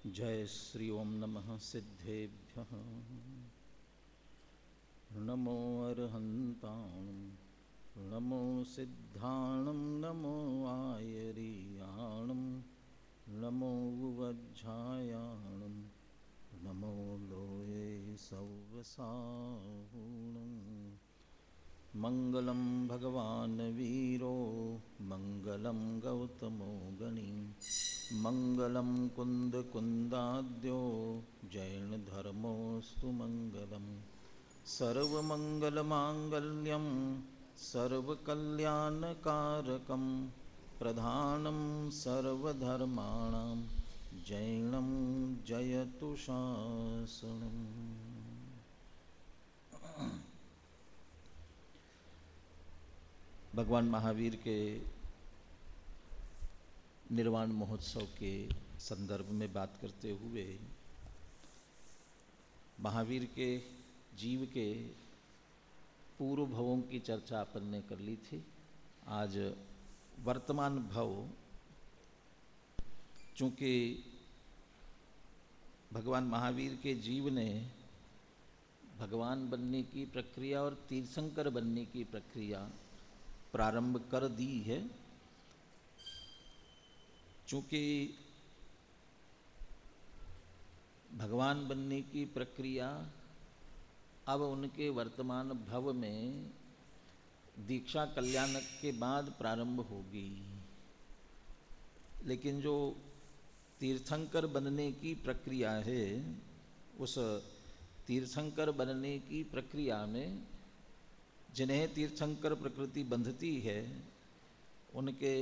जय श्री ओम नमः सिद्धेभ्यः नमो अर्हन्ताणं नमो सिद्धाणं नमो आयरीयाणं नमो वज्झायाणं नमो लोये सव्वसाहुणं मंगलं भगवान् वीरो मंगलं गौतमो गणी मंगलं कुंदकुंदाद्यो जैन धर्मोस्तु मंगलम सर्वमंगलमांगल्यं सर्वकल्याणकारकं प्रधानं सर्वधर्माणां जैनं जयतु शासनम्। भगवान महावीर के निर्वाण महोत्सव के संदर्भ में बात करते हुए महावीर के जीव के पूर्व भवों की चर्चा अपन ने कर ली थी। आज वर्तमान भव, चूँकि भगवान महावीर के जीव ने भगवान बनने की प्रक्रिया और तीर्थंकर बनने की प्रक्रिया प्रारंभ कर दी है, चूँकि भगवान बनने की प्रक्रिया अब उनके वर्तमान भव में दीक्षा कल्याणक के बाद प्रारंभ होगी, लेकिन जो तीर्थंकर बनने की प्रक्रिया है, उस तीर्थंकर बनने की प्रक्रिया में जिन्हें तीर्थंकर प्रकृति बंधती है, उनके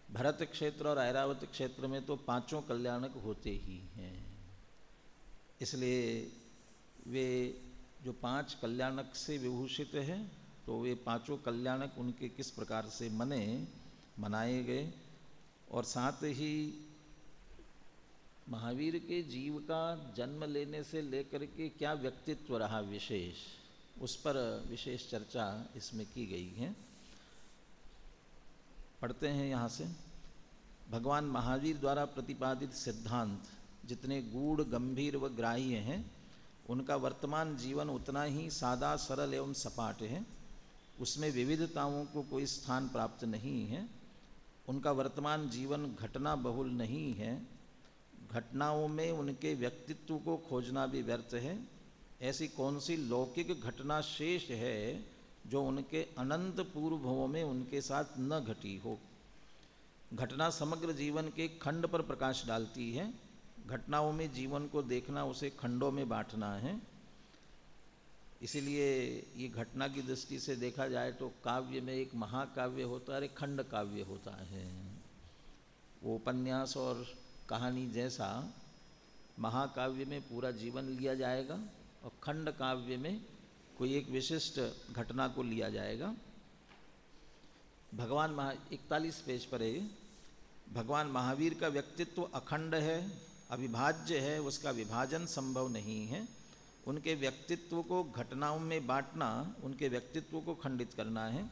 भरत क्षेत्र और ऐरावत क्षेत्र में तो पांचों कल्याणक होते ही हैं। इसलिए वे जो पांच कल्याणक से विभूषित हैं, तो वे पांचों कल्याणक उनके किस प्रकार से मनाए गए, और साथ ही महावीर के जीव का जन्म लेने से लेकर के क्या व्यक्तित्व रहा विशेष, उस पर विशेष चर्चा इसमें की गई है। पढ़ते हैं यहाँ से। भगवान महावीर द्वारा प्रतिपादित सिद्धांत जितने गूढ़, गंभीर व ग्राह्य हैं, उनका वर्तमान जीवन उतना ही सादा, सरल एवं सपाट है। उसमें विविधताओं को कोई स्थान प्राप्त नहीं है। उनका वर्तमान जीवन घटना बहुल नहीं है। घटनाओं में उनके व्यक्तित्व को खोजना भी व्यर्थ है। ऐसी कौन सी लौकिक घटना शेष है जो उनके अनंत पूर्व भवों में उनके साथ न घटी हो। घटना समग्र जीवन के खंड पर प्रकाश डालती है। घटनाओं में जीवन को देखना, उसे खंडों में बांटना है। इसीलिए ये घटना की दृष्टि से देखा जाए तो काव्य में एक महाकाव्य होता है, एक खंड काव्य होता है। वो उपन्यास और कहानी जैसा महाकाव्य में पूरा जीवन लिया जाएगा और खंड काव्य में कोई एक विशिष्ट घटना को लिया जाएगा। भगवान 41 पेज पर है। भगवान महावीर का व्यक्तित्व अखंड है, अविभाज्य है, उसका विभाजन संभव नहीं है। उनके व्यक्तित्व को घटनाओं में बांटना, उनके व्यक्तित्व को खंडित करना है।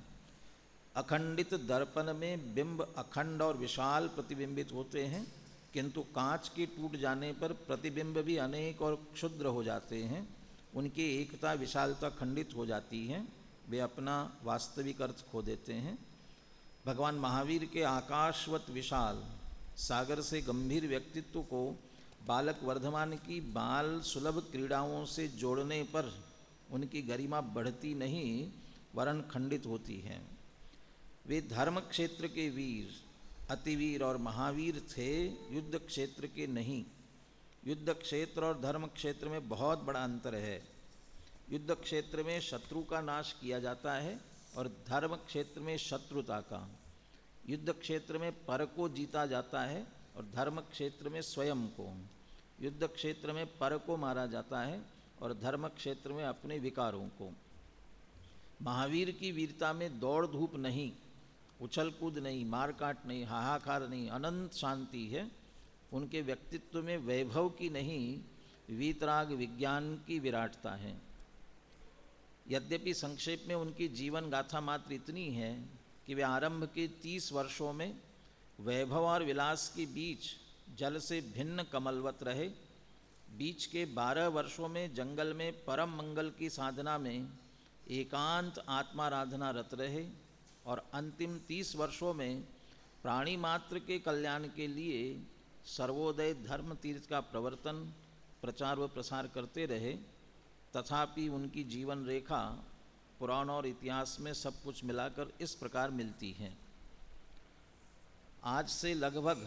अखंडित दर्पण में बिंब अखंड और विशाल प्रतिबिंबित होते हैं, किंतु कांच के टूट जाने पर प्रतिबिंब भी अनेक और क्षुद्र हो जाते हैं। उनकी एकता, विशालता खंडित हो जाती है। वे अपना वास्तविक अर्थ खो देते हैं। भगवान महावीर के आकाशवत विशाल, सागर से गंभीर व्यक्तित्व को बालक वर्धमान की बाल सुलभ क्रीड़ाओं से जोड़ने पर उनकी गरिमा बढ़ती नहीं, वरन खंडित होती है। वे धर्म क्षेत्र के वीर, अतिवीर और महावीर थे, युद्ध क्षेत्र के नहीं। युद्ध क्षेत्र और धर्म क्षेत्र में बहुत बड़ा अंतर है। युद्ध क्षेत्र में शत्रु का नाश किया जाता है और धर्म क्षेत्र में शत्रुता का। युद्ध क्षेत्र में पर को जीता जाता है और धर्म क्षेत्र में स्वयं को। युद्ध क्षेत्र में पर को मारा जाता है और धर्म क्षेत्र में अपने विकारों को। महावीर की वीरता में दौड़ धूप नहीं, उछल कूद नहीं, मार काट नहीं, हाहाकार नहीं, अनंत शांति है। उनके व्यक्तित्व में वैभव की नहीं, वीतराग विज्ञान की विराटता है। यद्यपि संक्षेप में उनकी जीवन गाथा मात्र इतनी है कि वे आरंभ के 30 वर्षों में वैभव और विलास के बीच जल से भिन्न कमलवत रहे। बीच के 12 वर्षों में जंगल में परम मंगल की साधना में एकांत आत्माराधना रत रहे और अंतिम 30 वर्षों में प्राणी मात्र के कल्याण के लिए सर्वोदय धर्म तीर्थ का प्रवर्तन प्रचार व प्रसार करते रहे। तथापि उनकी जीवन रेखा पुराण और इतिहास में सब कुछ मिलाकर इस प्रकार मिलती है। आज से लगभग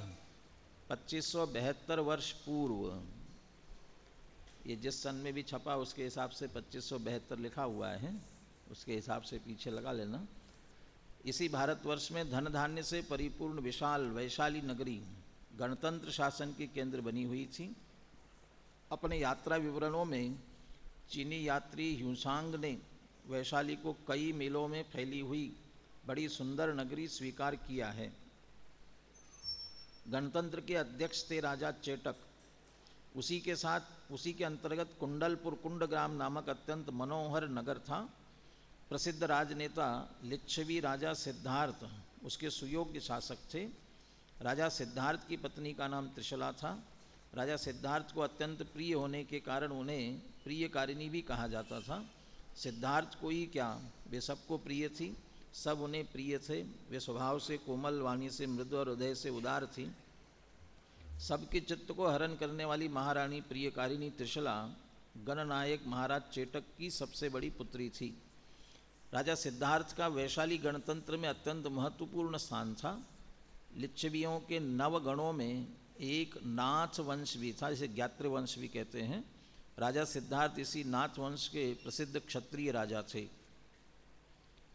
2572 वर्ष पूर्व, ये जिस सन में भी छपा उसके हिसाब से 2572 लिखा हुआ है, उसके हिसाब से पीछे लगा लेना। इसी भारतवर्ष में धन धान्य से परिपूर्ण विशाल वैशाली नगरी गणतंत्र शासन की केंद्र बनी हुई थी। अपने यात्रा विवरणों में चीनी यात्री ह्यूसांग ने वैशाली को कई मीलों में फैली हुई बड़ी सुंदर नगरी स्वीकार किया है। गणतंत्र के अध्यक्ष थे राजा चेटक। उसी के अंतर्गत कुंडलपुर कुंडग्राम नामक अत्यंत मनोहर नगर था। प्रसिद्ध राजनेता लिच्छवी राजा सिद्धार्थ उसके सुयोग्य शासक थे। राजा सिद्धार्थ की पत्नी का नाम त्रिशला था। राजा सिद्धार्थ को अत्यंत प्रिय होने के कारण उन्हें प्रियकारिणी भी कहा जाता था। सिद्धार्थ को ही क्या, वे सबको प्रिय थी, सब उन्हें प्रिय थे। वे स्वभाव से कोमल, वाणी से मृदु और हृदय से उदार थी। सबके चित्त को हरण करने वाली महारानी प्रियकारिणी त्रिशला गणनायक महाराज चेटक की सबसे बड़ी पुत्री थी। राजा सिद्धार्थ का वैशाली गणतंत्र में अत्यंत महत्वपूर्ण स्थान था। लिच्छवियों के 9 गणों में एक नाथ वंश भी था, जिसे ज्ञात्र वंश भी कहते हैं। राजा सिद्धार्थ इसी नाथ वंश के प्रसिद्ध क्षत्रिय राजा थे।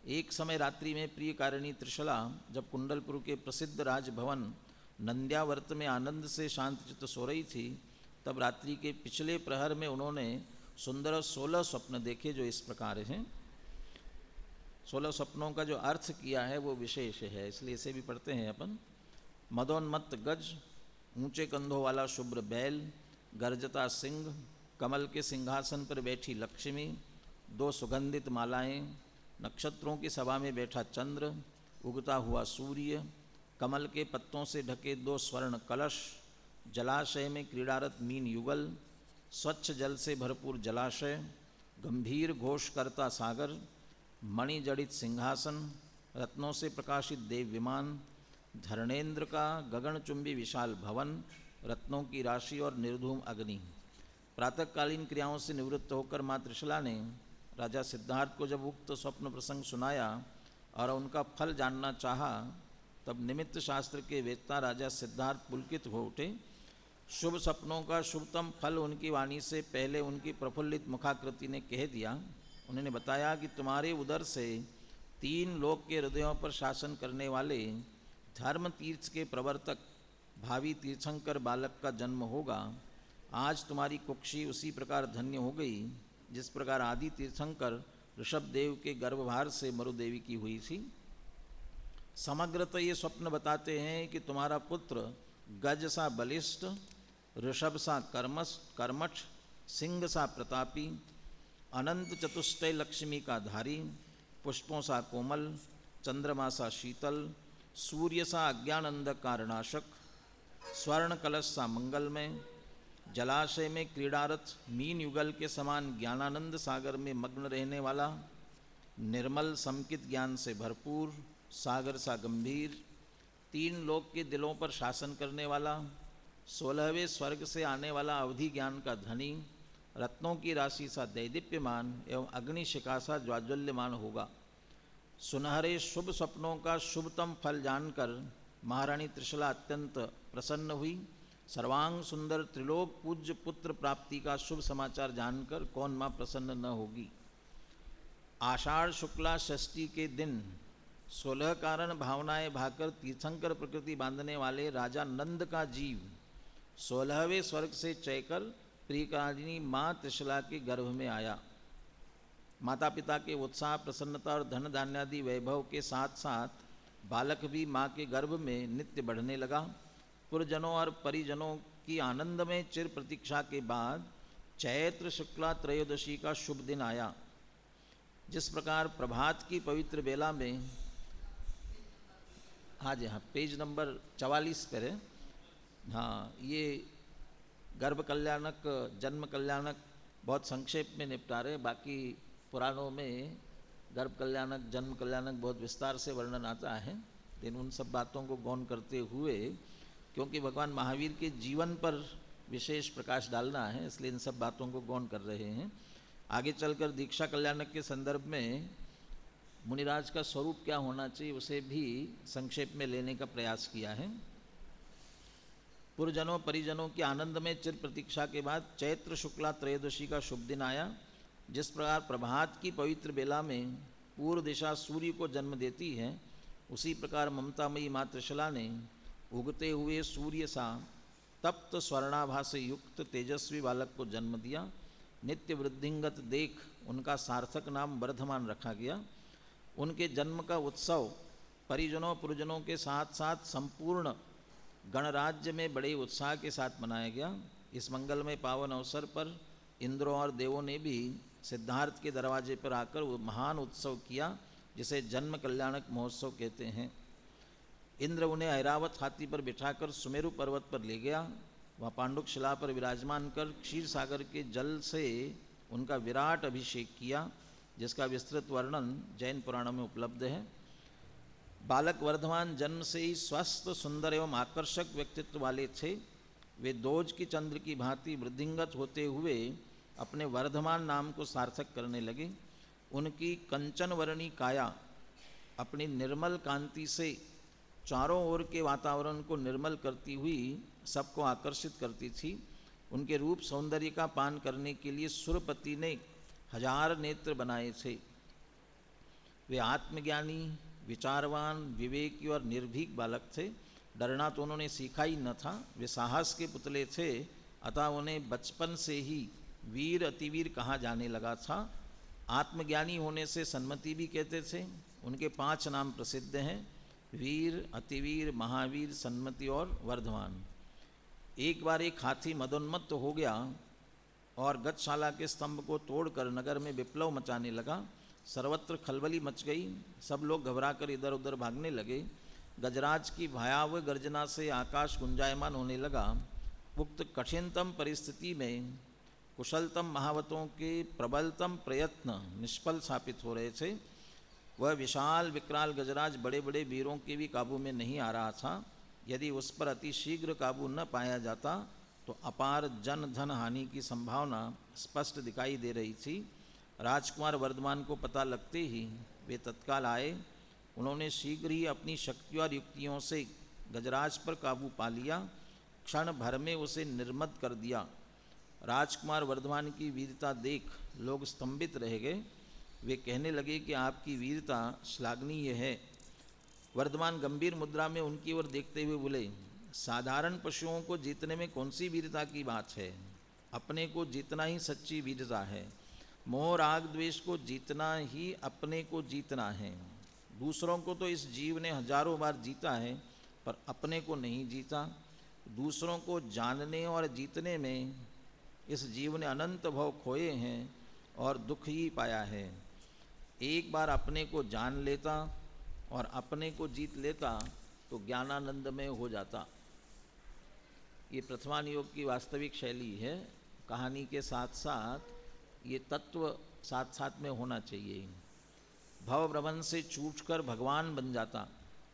एक समय रात्रि में प्रियकारिणी त्रिशला जब कुंडलपुर के प्रसिद्ध राजभवन नंद्यावर्त में आनंद से शांतचित्त सो रही थी, तब रात्रि के पिछले प्रहर में उन्होंने सुंदर 16 स्वप्न देखे, जो इस प्रकार हैं। 16 स्वप्नों का जो अर्थ किया है वो विशेष है, इसलिए इसे भी पढ़ते हैं अपन। मदोन्मत्त गज, ऊंचे कंधों वाला शुभ्र बैल, गर्जता सिंह, कमल के सिंहासन पर बैठी लक्ष्मी, 2 सुगंधित मालाएं, नक्षत्रों की सभा में बैठा चंद्र, उगता हुआ सूर्य, कमल के पत्तों से ढके 2 स्वर्ण कलश, जलाशय में क्रीड़ारत मीन युगल, स्वच्छ जल से भरपूर जलाशय, गंभीर घोष करता सागर, मणि जड़ित सिंहासन, रत्नों से प्रकाशित देव विमान, धर्णेन्द्र का गगनचुंबी विशाल भवन, रत्नों की राशि और निर्धूम अग्नि। प्रातःकालीन क्रियाओं से निवृत्त होकर माँ त्रिशला ने राजा सिद्धार्थ को जब उक्त स्वप्न प्रसंग सुनाया और उनका फल जानना चाहा, तब निमित्त शास्त्र के वेत्ता राजा सिद्धार्थ पुलकित हो उठे। शुभ सपनों का शुभतम फल उनकी वाणी से पहले उनकी प्रफुल्लित मुखाकृति ने कह दिया। उन्होंने बताया कि तुम्हारे उदर से 3 लोक के हृदयों पर शासन करने वाले धर्म तीर्थ के प्रवर्तक भावी तीर्थंकर बालक का जन्म होगा। आज तुम्हारी कुक्षी उसी प्रकार धन्य हो गई जिस प्रकार आदि तीर्थंकर ऋषभ देव के गर्भभार से मरुदेवी की हुई थी। समग्रतः ये स्वप्न बताते हैं कि तुम्हारा पुत्र गज सा बलिष्ठ, ऋषभ सा कर्मठ, सिंह सा प्रतापी, अनंत चतुष्टय लक्ष्मी का धारी, पुष्पों सा कोमल, चंद्रमा सा शीतल, सूर्य सा अज्ञान अंधकार नाशक, स्वर्ण कलश सा मंगलमय, जलाशय में क्रीड़ारत मीन युगल के समान ज्ञानानंद सागर में मग्न रहने वाला, निर्मल समकित ज्ञान से भरपूर, सागर सा गंभीर, 3 लोक के दिलों पर शासन करने वाला, 16वें स्वर्ग से आने वाला अवधि ज्ञान का धनी, रत्नों की राशि सा दैदीप्यमान एवं अग्निशिखा सा ज्वाज्वल्यमान होगा। सुनहरे शुभ स्वप्नों का शुभतम फल जानकर महारानी त्रिशला अत्यंत प्रसन्न हुई। सर्वांग सुंदर त्रिलोक पूज्य पुत्र प्राप्ति का शुभ समाचार जानकर कौन माँ प्रसन्न न होगी। आषाढ़ शुक्ला षष्ठी के दिन 16 कारण भावनाएं भाकर तीर्थंकर प्रकृति बांधने वाले राजा नंद का जीव 16वें स्वर्ग से चयकर प्रियकारिणी माँ त्रिशला के गर्भ में आया। माता पिता के उत्साह, प्रसन्नता और धन धान्यादि वैभव के साथ साथ बालक भी माँ के गर्भ में नित्य बढ़ने लगा। पुरजनों और परिजनों की आनंद में चिर प्रतीक्षा के बाद चैत्र शुक्ला त्रयोदशी का शुभ दिन आया। जिस प्रकार प्रभात की पवित्र बेला में, हाँ जी हाँ, पेज नंबर 44 पर है, हाँ, ये गर्भ कल्याणक, जन्म कल्याणक बहुत संक्षेप में निपटा रहे, बाकी पुराणों में गर्भ कल्याणक, जन्म कल्याणक बहुत विस्तार से वर्णन आता है। लेकिन उन सब बातों को गौण करते हुए, क्योंकि भगवान महावीर के जीवन पर विशेष प्रकाश डालना है, इसलिए इन सब बातों को गौण कर रहे हैं। आगे चलकर दीक्षा कल्याणक के संदर्भ में मुनिराज का स्वरूप क्या होना चाहिए उसे भी संक्षेप में लेने का प्रयास किया है। पुरजनों परिजनों की आनंद में चिर प्रतीक्षा के बाद चैत्र शुक्ला त्रयोदशी का शुभ दिन आया। जिस प्रकार प्रभात की पवित्र बेला में पूर्व दिशा सूर्य को जन्म देती है, उसी प्रकार ममतामयी माँ त्रिशला ने उगते हुए सूर्य सा तप्त स्वर्णाभा से युक्त तेजस्वी बालक को जन्म दिया। नित्य वृद्धिंगत देख उनका सार्थक नाम वर्धमान रखा गया। उनके जन्म का उत्सव परिजनों पुरजनों के साथ साथ संपूर्ण गणराज्य में बड़े उत्साह के साथ मनाया गया। इस मंगलमय पावन अवसर पर इंद्रों और देवों ने भी सिद्धार्थ के दरवाजे पर आकर वो महान उत्सव किया, जिसे जन्म कल्याणक महोत्सव कहते हैं। इंद्र उन्हें ऐरावत हाथी पर बिठाकर सुमेरु पर्वत पर ले गया। वह पांडुक शिला पर विराजमान कर क्षीर सागर के जल से उनका विराट अभिषेक किया, जिसका विस्तृत वर्णन जैन पुराणों में उपलब्ध है। बालक वर्धमान जन्म से ही स्वस्थ, सुंदर एवं आकर्षक व्यक्तित्व वाले थे। वे दोज की चंद्र की भांति वृद्धिंगत होते हुए अपने वर्धमान नाम को सार्थक करने लगे। उनकी कंचन वर्णी काया अपनी निर्मल कांति से चारों ओर के वातावरण को निर्मल करती हुई सबको आकर्षित करती थी। उनके रूप सौंदर्य का पान करने के लिए सुरपति ने 1000 नेत्र बनाए थे। वे आत्मज्ञानी, विचारवान, विवेकी और निर्भीक बालक थे। डरना तो उन्होंने सीखा ही न था। वे साहस के पुतले थे, अतः उन्हें बचपन से ही वीर अतिवीर कहा जाने लगा था। आत्मज्ञानी होने से सन्मति भी कहते थे। उनके 5 नाम प्रसिद्ध हैं: वीर, अतिवीर, महावीर, सन्मति और वर्धमान। एक बार एक हाथी मदोन्मत्त हो गया और गजशाला के स्तंभ को तोड़कर नगर में विप्लव मचाने लगा। सर्वत्र खलबली मच गई। सब लोग घबराकर इधर उधर भागने लगे। गजराज की भयावह गर्जना से आकाश गुंजायमान होने लगा। उक्त कठिनतम परिस्थिति में कुशलतम महावतों के प्रबलतम प्रयत्न निष्फल साबित हो रहे थे। वह विशाल विकराल गजराज बड़े बड़े वीरों के भी काबू में नहीं आ रहा था। यदि उस पर अति शीघ्र काबू न पाया जाता तो अपार जन धन हानि की संभावना स्पष्ट दिखाई दे रही थी। राजकुमार वर्धमान को पता लगते ही वे तत्काल आए। उन्होंने शीघ्र ही अपनी शक्ति और युक्तियों से गजराज पर काबू पा लिया। क्षण भर में उसे निर्मद कर दिया। राजकुमार वर्धमान की वीरता देख लोग स्तंभित रह गए। वे कहने लगे कि आपकी वीरता श्लाघनीय है। वर्धमान गंभीर मुद्रा में उनकी ओर देखते हुए बोले, साधारण पशुओं को जीतने में कौन सी वीरता की बात है? अपने को जीतना ही सच्ची वीरता है। मोह राग द्वेष को जीतना ही अपने को जीतना है। दूसरों को तो इस जीव ने हजारों बार जीता है, पर अपने को नहीं जीता। दूसरों को जानने और जीतने में इस जीव ने अनंत भव खोए हैं और दुख ही पाया है। एक बार अपने को जान लेता और अपने को जीत लेता तो ज्ञानानंद में हो जाता। ये प्रथमान योग की वास्तविक शैली है। कहानी के साथ साथ ये तत्व साथ साथ में होना चाहिए। भव भ्रमण से छूटकर भगवान बन जाता।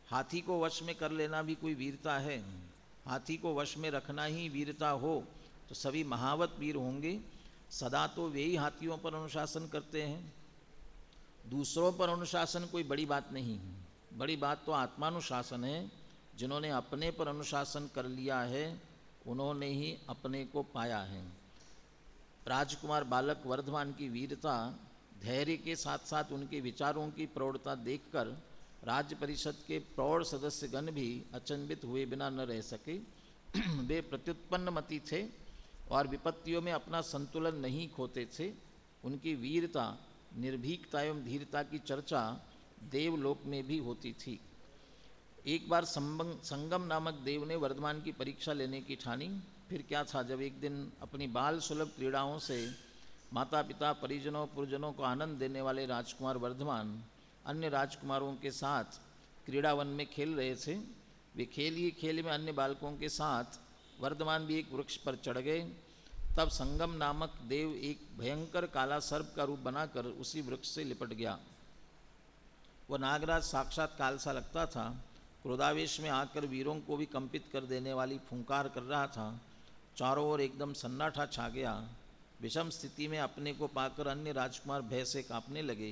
हाथी को वश में कर लेना भी कोई वीरता है? हाथी को वश में रखना ही वीरता हो तो सभी महावत वीर होंगे। सदा तो वे ही हाथियों पर अनुशासन करते हैं। दूसरों पर अनुशासन कोई बड़ी बात नहीं है। बड़ी बात तो आत्मानुशासन है। जिन्होंने अपने पर अनुशासन कर लिया है उन्होंने ही अपने को पाया है। राजकुमार बालक वर्धमान की वीरता, धैर्य के साथ साथ उनके विचारों की प्रौढ़ता देखकर राज्य परिषद के प्रौढ़ सदस्यगण भी अचंभित हुए बिना न रह सके। वे प्रत्युत्पन्न मति थे और विपत्तियों में अपना संतुलन नहीं खोते थे। उनकी वीरता, निर्भीकता एवं धीरता की चर्चा देवलोक में भी होती थी। एक बार संगम नामक देव ने वर्धमान की परीक्षा लेने की ठानी। फिर क्या था, जब एक दिन अपनी बाल सुलभ क्रीड़ाओं से माता पिता परिजनों पुरजनों को आनंद देने वाले राजकुमार वर्धमान अन्य राजकुमारों के साथ क्रीड़ावन में खेल रहे थे। वे खेल ही खेल में अन्य बालकों के साथ वर्धमान भी एक वृक्ष पर चढ़ गए। तब संगम नामक देव एक भयंकर काला सर्प का रूप बनाकर उसी वृक्ष से लिपट गया। वह नागराज साक्षात काल सा लगता था। क्रोधावेश में आकर वीरों को भी कंपित कर देने वाली फुंकार कर रहा था। चारों ओर एकदम सन्नाटा छा गया। विषम स्थिति में अपने को पाकर अन्य राजकुमार भय से कांपने लगे,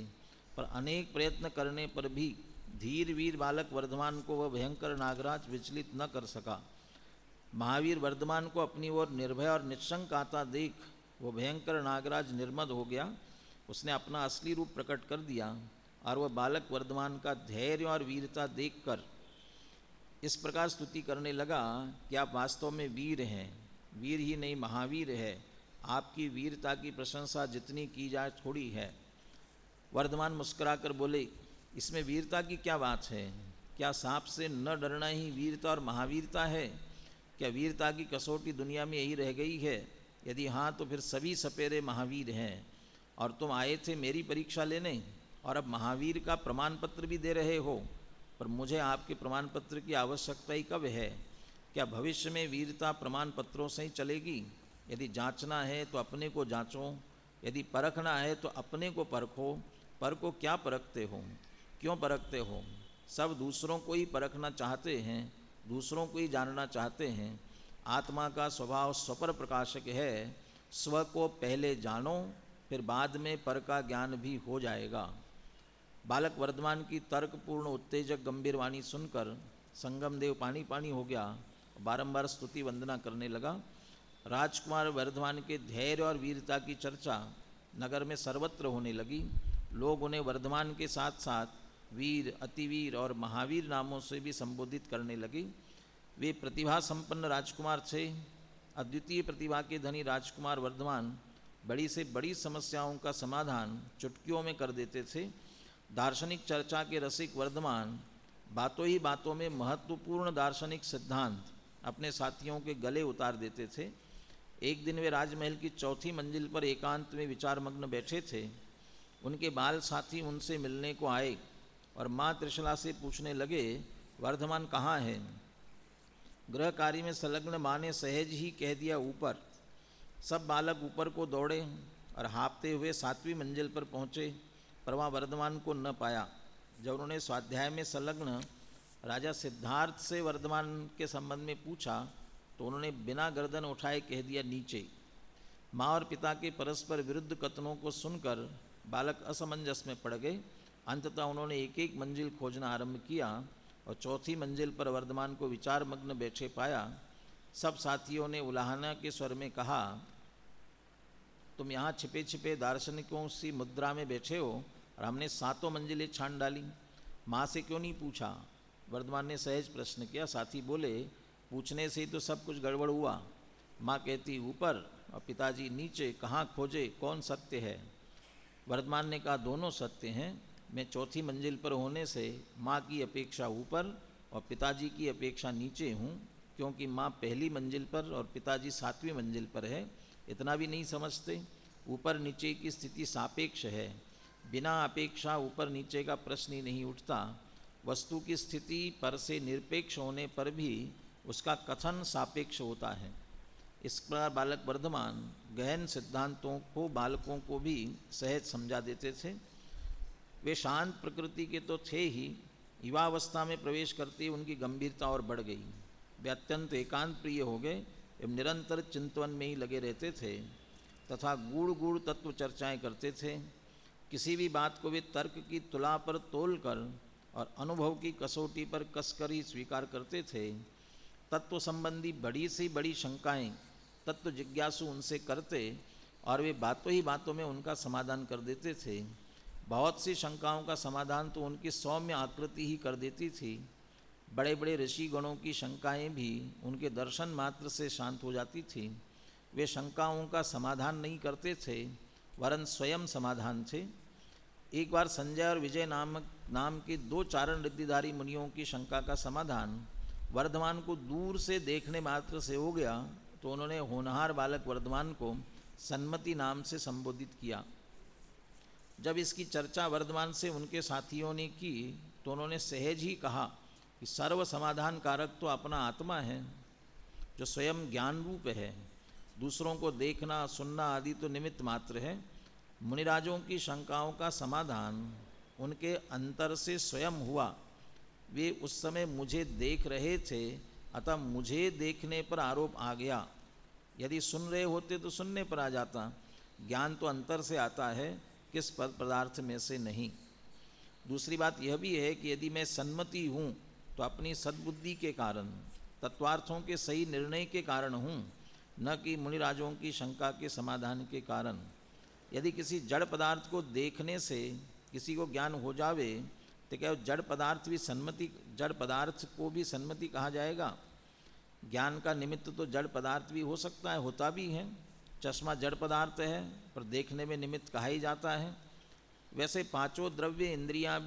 पर अनेक प्रयत्न करने पर भी धीर वीर बालक वर्धमान को वह भयंकर नागराज विचलित न कर सका। महावीर वर्धमान को अपनी ओर निर्भय और निशंक आता देख वो भयंकर नागराज निर्मद हो गया। उसने अपना असली रूप प्रकट कर दिया और वह बालक वर्धमान का धैर्य और वीरता देखकर इस प्रकार स्तुति करने लगा कि आप वास्तव में वीर हैं, वीर ही नहीं महावीर है। आपकी वीरता की प्रशंसा जितनी की जाए थोड़ी है। वर्धमान मुस्कुराकर बोले, इसमें वीरता की क्या बात है? क्या सांप से न डरना ही वीरता और महावीरता है? क्या वीरता की कसौटी दुनिया में यही रह गई है? यदि हाँ तो फिर सभी सपेरे महावीर हैं। और तुम आए थे मेरी परीक्षा लेने और अब महावीर का प्रमाण पत्र भी दे रहे हो, पर मुझे आपके प्रमाण पत्र की आवश्यकता ही कब है? क्या भविष्य में वीरता प्रमाण पत्रों से ही चलेगी? यदि जांचना है तो अपने को जांचो, यदि परखना है तो अपने को परखो। पर को क्या परखते हो? क्यों परखते हो? सब दूसरों को ही परखना चाहते हैं, दूसरों को ही जानना चाहते हैं। आत्मा का स्वभाव स्वपर प्रकाशक है। स्व को पहले जानो, फिर बाद में पर का ज्ञान भी हो जाएगा। बालक वर्धमान की तर्कपूर्ण उत्तेजक गंभीर वाणी सुनकर संगमदेव पानी पानी हो गया, बारंबार स्तुति वंदना करने लगा। राजकुमार वर्धमान के धैर्य और वीरता की चर्चा नगर में सर्वत्र होने लगी। लोग उन्हें वर्धमान के साथ साथ वीर, अतिवीर और महावीर नामों से भी संबोधित करने लगे। वे प्रतिभा संपन्न राजकुमार थे। अद्वितीय प्रतिभा के धनी राजकुमार वर्धमान बड़ी से बड़ी समस्याओं का समाधान चुटकियों में कर देते थे। दार्शनिक चर्चा के रसिक वर्धमान बातों ही बातों में महत्वपूर्ण दार्शनिक सिद्धांत अपने साथियों के गले उतार देते थे। एक दिन वे राजमहल की चौथी मंजिल पर एकांत में विचारमग्न बैठे थे। उनके बाल साथी उनसे मिलने को आए और माँ त्रिशला से पूछने लगे, वर्धमान कहाँ है? गृह कार्य में संलग्न माँ ने सहज ही कह दिया, ऊपर। सब बालक ऊपर को दौड़े और हाँफते हुए 7वीं मंजिल पर पहुँचे, पर वहाँ वर्धमान को न पाया। जब उन्होंने स्वाध्याय में संलग्न राजा सिद्धार्थ से वर्धमान के संबंध में पूछा तो उन्होंने बिना गर्दन उठाए कह दिया, नीचे। माँ और पिता के परस्पर विरुद्ध कथनों को सुनकर बालक असमंजस में पड़ गए। अंततः उन्होंने एक एक मंजिल खोजना आरंभ किया और चौथी मंजिल पर वर्धमान को विचारमग्न बैठे पाया। सब साथियों ने उलाहना के स्वर में कहा, तुम यहाँ छिपे छिपे दार्शनिकों सी मुद्रा में बैठे हो और हमने 7 मंजिलें छान डाली। माँ से क्यों नहीं पूछा? वर्धमान ने सहज प्रश्न किया। साथी बोले, पूछने से ही तो सब कुछ गड़बड़ हुआ। माँ कहती ऊपर और पिताजी नीचे, कहाँ खोजे, कौन सत्य है? वर्धमान ने कहा, दोनों सत्य हैं। मैं चौथी मंजिल पर होने से माँ की अपेक्षा ऊपर और पिताजी की अपेक्षा नीचे हूँ, क्योंकि माँ पहली मंजिल पर और पिताजी 7वीं मंजिल पर है। इतना भी नहीं समझते? ऊपर नीचे की स्थिति सापेक्ष है। बिना अपेक्षा ऊपर नीचे का प्रश्न ही नहीं उठता। वस्तु की स्थिति पर से निरपेक्ष होने पर भी उसका कथन सापेक्ष होता है। इस प्रकार बालक वर्धमान गहन सिद्धांतों को बालकों को भी सहज समझा देते थे। वे शांत प्रकृति के तो थे ही, युवावस्था में प्रवेश करते ही उनकी गंभीरता और बढ़ गई। वे अत्यंत एकांत प्रिय हो गए एवं निरंतर चिंतन में ही लगे रहते थे तथा गूढ़ गूढ़ तत्व चर्चाएं करते थे। किसी भी बात को वे तर्क की तुला पर तोल कर और अनुभव की कसौटी पर कसकर ही स्वीकार करते थे। तत्व संबंधी बड़ी से बड़ी शंकाएं तत्व जिज्ञासु उनसे करते और वे बातों ही बातों में उनका समाधान कर देते थे। बहुत सी शंकाओं का समाधान तो उनकी सौम्य आकृति ही कर देती थी। बड़े बड़े ऋषि गणों की शंकाएं भी उनके दर्शन मात्र से शांत हो जाती थी। वे शंकाओं का समाधान नहीं करते थे, वरन स्वयं समाधान थे। एक बार संजय और विजय नाम के 2 चारण रिद्धिधारी मुनियों की शंका का समाधान वर्धमान को दूर से देखने मात्र से हो गया, तो उन्होंने होनहार बालक वर्धमान को सन्मति नाम से संबोधित किया। जब इसकी चर्चा वर्धमान से उनके साथियों ने की तो उन्होंने सहज ही कहा कि सर्व समाधान कारक तो अपना आत्मा है। जो स्वयं ज्ञान रूप है। दूसरों को देखना सुनना आदि तो निमित्त मात्र है। मुनिराजों की शंकाओं का समाधान उनके अंतर से स्वयं हुआ। वे उस समय मुझे देख रहे थे, अतः मुझे देखने पर आरोप आ गया। यदि सुन रहे होते तो सुनने पर आ जाता। ज्ञान तो अंतर से आता है, किस पदार्थ में से नहीं। दूसरी बात यह भी है कि यदि मैं सन्मति हूँ तो अपनी सद्बुद्धि के कारण, तत्वार्थों के सही निर्णय के कारण हूँ, न कि मुनिराजों की शंका के समाधान के कारण। यदि किसी जड़ पदार्थ को देखने से किसी को ज्ञान हो जावे तो क्या जड़ पदार्थ भी सन्मति, जड़ पदार्थ को भी सन्मति कहा जाएगा? ज्ञान का निमित्त तो जड़ पदार्थ भी हो सकता है, होता भी है। चश्मा जड़ पदार्थ है पर देखने में निमित्त कहा ही जाता है। वैसे पांचों द्रव्य इंद्रियां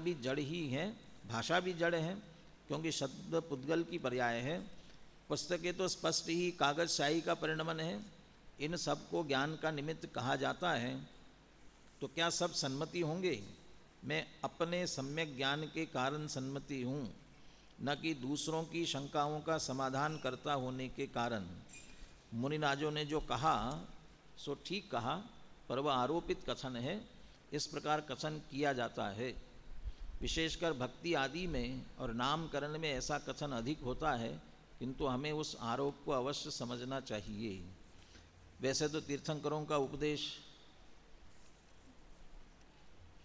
भी जड़ ही हैं। भाषा भी जड़ है, क्योंकि शब्द पुद्गल की पर्याय है। पुस्तकें तो स्पष्ट ही कागज स्याही का परिणमन है। इन सब को ज्ञान का निमित्त कहा जाता है, तो क्या सब सन्मति होंगे? मैं अपने सम्यक ज्ञान के कारण सन्मति हूँ, न कि दूसरों की शंकाओं का समाधान करता होने के कारण। मुनिराजों ने जो कहा सो ठीक कहा, पर वह आरोपित कथन है। इस प्रकार कथन किया जाता है। विशेषकर भक्ति आदि में और नामकरण में ऐसा कथन अधिक होता है, किंतु हमें उस आरोप को अवश्य समझना चाहिए। वैसे तो तीर्थंकरों का उपदेश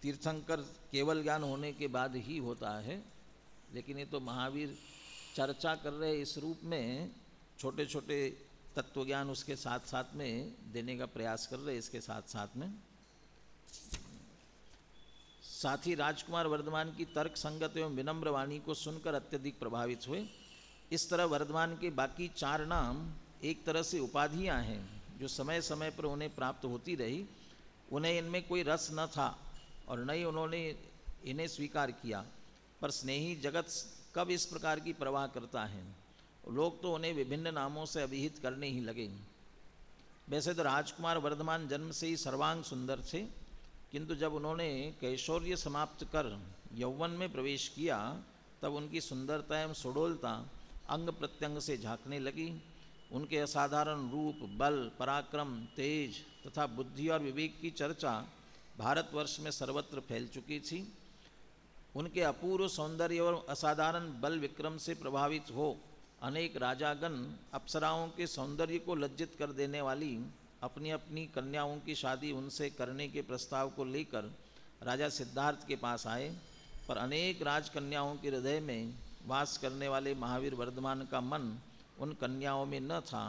तीर्थंकर केवल ज्ञान होने के बाद ही होता है, लेकिन ये तो महावीर चर्चा कर रहे इस रूप में, छोटे छोटे तत्वज्ञान उसके साथ साथ में देने का प्रयास कर रहे। इसके साथ साथ में साथ ही राजकुमार वर्धमान की तर्क संगत एवं विनम्र वाणी को सुनकर अत्यधिक प्रभावित हुए। इस तरह वर्धमान के बाकी 4 नाम एक तरह से उपाधियां हैं, जो समय समय पर उन्हें प्राप्त होती रही। उन्हें इनमें कोई रस न था और न ही उन्होंने इन्हें स्वीकार किया, पर स्नेही जगत कब इस प्रकार की प्रवाह करता है। लोग तो उन्हें विभिन्न नामों से अभिहित करने ही लगे। वैसे तो राजकुमार वर्धमान जन्म से ही सर्वांग सुंदर थे, किंतु जब उन्होंने कैशोर्य समाप्त कर यौवन में प्रवेश किया, तब उनकी सुंदरता एवं सुडोलता अंग प्रत्यंग से झांकने लगी। उनके असाधारण रूप, बल, पराक्रम, तेज तथा बुद्धि और विवेक की चर्चा भारतवर्ष में सर्वत्र फैल चुकी थी। उनके अपूर्व सौंदर्य और असाधारण बल विक्रम से प्रभावित हो अनेक राजागण अप्सराओं के सौंदर्य को लज्जित कर देने वाली अपनी अपनी कन्याओं की शादी उनसे करने के प्रस्ताव को लेकर राजा सिद्धार्थ के पास आए, पर अनेक राजकन्याओं के हृदय में वास करने वाले महावीर वर्धमान का मन उन कन्याओं में न था।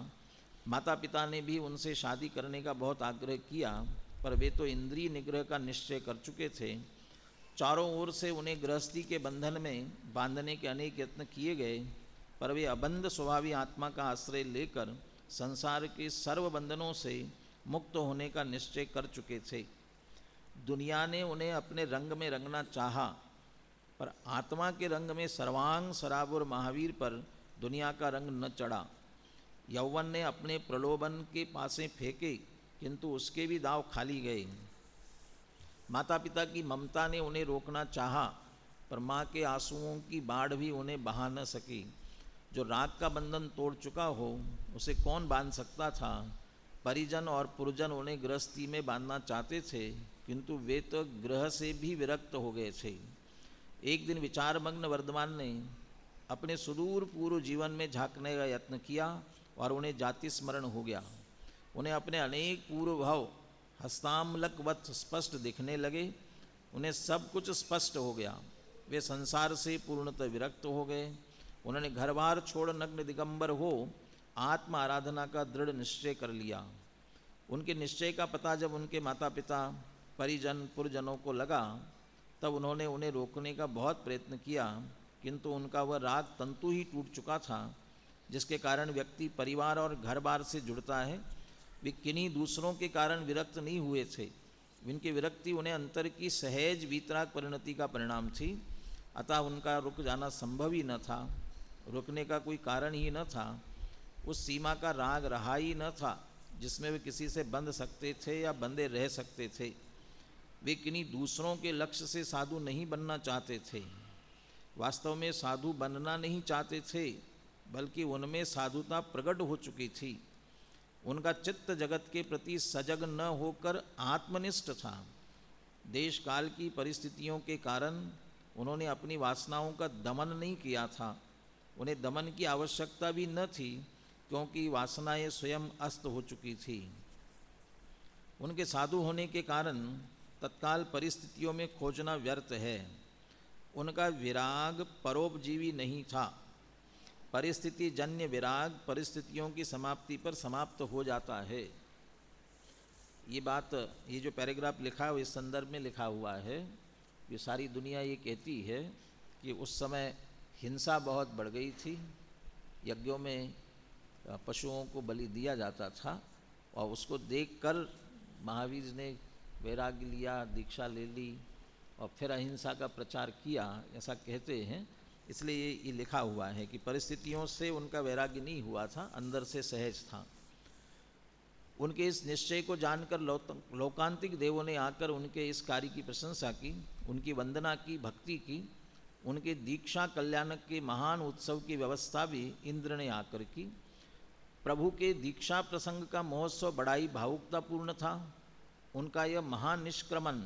माता पिता ने भी उनसे शादी करने का बहुत आग्रह किया, पर वे तो इंद्रिय निग्रह का निश्चय कर चुके थे। चारों ओर से उन्हें गृहस्थी के बंधन में बांधने के अनेक यत्न किए गए, पर वे अबंध स्वभावी आत्मा का आश्रय लेकर संसार के सर्व बंधनों से मुक्त होने का निश्चय कर चुके थे। दुनिया ने उन्हें अपने रंग में रंगना चाहा, पर आत्मा के रंग में सर्वांग सराबुर महावीर पर दुनिया का रंग न चढ़ा। यौवन ने अपने प्रलोभन के पासे फेंके, किंतु उसके भी दाव खाली गए। माता पिता की ममता ने उन्हें रोकना चाहा, पर माँ के आंसुओं की बाढ़ भी उन्हें बहा न सकी। जो राग का बंधन तोड़ चुका हो उसे कौन बांध सकता था। परिजन और पुरजन उन्हें गृहस्थी में बांधना चाहते थे, किंतु वे तो गृह से भी विरक्त हो गए थे। एक दिन विचारमग्न वर्धमान ने अपने सुदूर पूर्व जीवन में झांकने का यत्न किया और उन्हें जाति स्मरण हो गया। उन्हें अपने अनेक पूर्व भाव हस्तामलकवत स्पष्ट दिखने लगे। उन्हें सब कुछ स्पष्ट हो गया। वे संसार से पूर्णतः विरक्त हो गए। उन्होंने घर बार छोड़ नग्न दिगंबर हो आत्म आराधना का दृढ़ निश्चय कर लिया। उनके निश्चय का पता जब उनके माता पिता परिजन पुरजनों को लगा, तब उन्होंने उन्हें रोकने का बहुत प्रयत्न किया, किंतु उनका वह राग तंतु ही टूट चुका था, जिसके कारण व्यक्ति परिवार और घर बार से जुड़ता है। वे किन्हीं दूसरों के कारण विरक्त नहीं हुए थे। इनकी विरक्ति उन्हें अंतर की सहज वीतराग परिणति का परिणाम थी, अतः उनका रुक जाना संभव ही न था। रुकने का कोई कारण ही न था। उस सीमा का राग रहा ही न था जिसमें वे किसी से बंध सकते थे या बंधे रह सकते थे। वे किन्हीं दूसरों के लक्ष्य से साधु नहीं बनना चाहते थे। वास्तव में साधु बनना नहीं चाहते थे, बल्कि उनमें साधुता प्रकट हो चुकी थी। उनका चित्त जगत के प्रति सजग न होकर आत्मनिष्ठ था। देश काल की परिस्थितियों के कारण उन्होंने अपनी वासनाओं का दमन नहीं किया था। उन्हें दमन की आवश्यकता भी न थी, क्योंकि वासनाएं स्वयं अस्त हो चुकी थी। उनके साधु होने के कारण तत्काल परिस्थितियों में खोजना व्यर्थ है। उनका विराग परोपजीवी नहीं था। परिस्थिति जन्य विराग परिस्थितियों की समाप्ति पर समाप्त हो जाता है। ये जो पैराग्राफ लिखा है वो इस संदर्भ में लिखा हुआ है। ये सारी दुनिया ये कहती है कि उस समय हिंसा बहुत बढ़ गई थी। यज्ञों में पशुओं को बलि दिया जाता था और उसको देखकर महावीर ने वैराग्य लिया, दीक्षा ले ली और फिर अहिंसा का प्रचार किया, ऐसा कहते हैं। इसलिए ये लिखा हुआ है कि परिस्थितियों से उनका वैराग्य नहीं हुआ था, अंदर से सहज था। उनके इस निश्चय को जानकर लोकांतिक देवों ने आकर उनके इस कार्य की प्रशंसा की, उनकी वंदना की, भक्ति की। उनके दीक्षा कल्याणक के महान उत्सव की व्यवस्था भी इंद्र ने आकर की। प्रभु के दीक्षा प्रसंग का महोत्सव बड़ा ही भावुकतापूर्ण था। उनका यह महान निष्क्रमण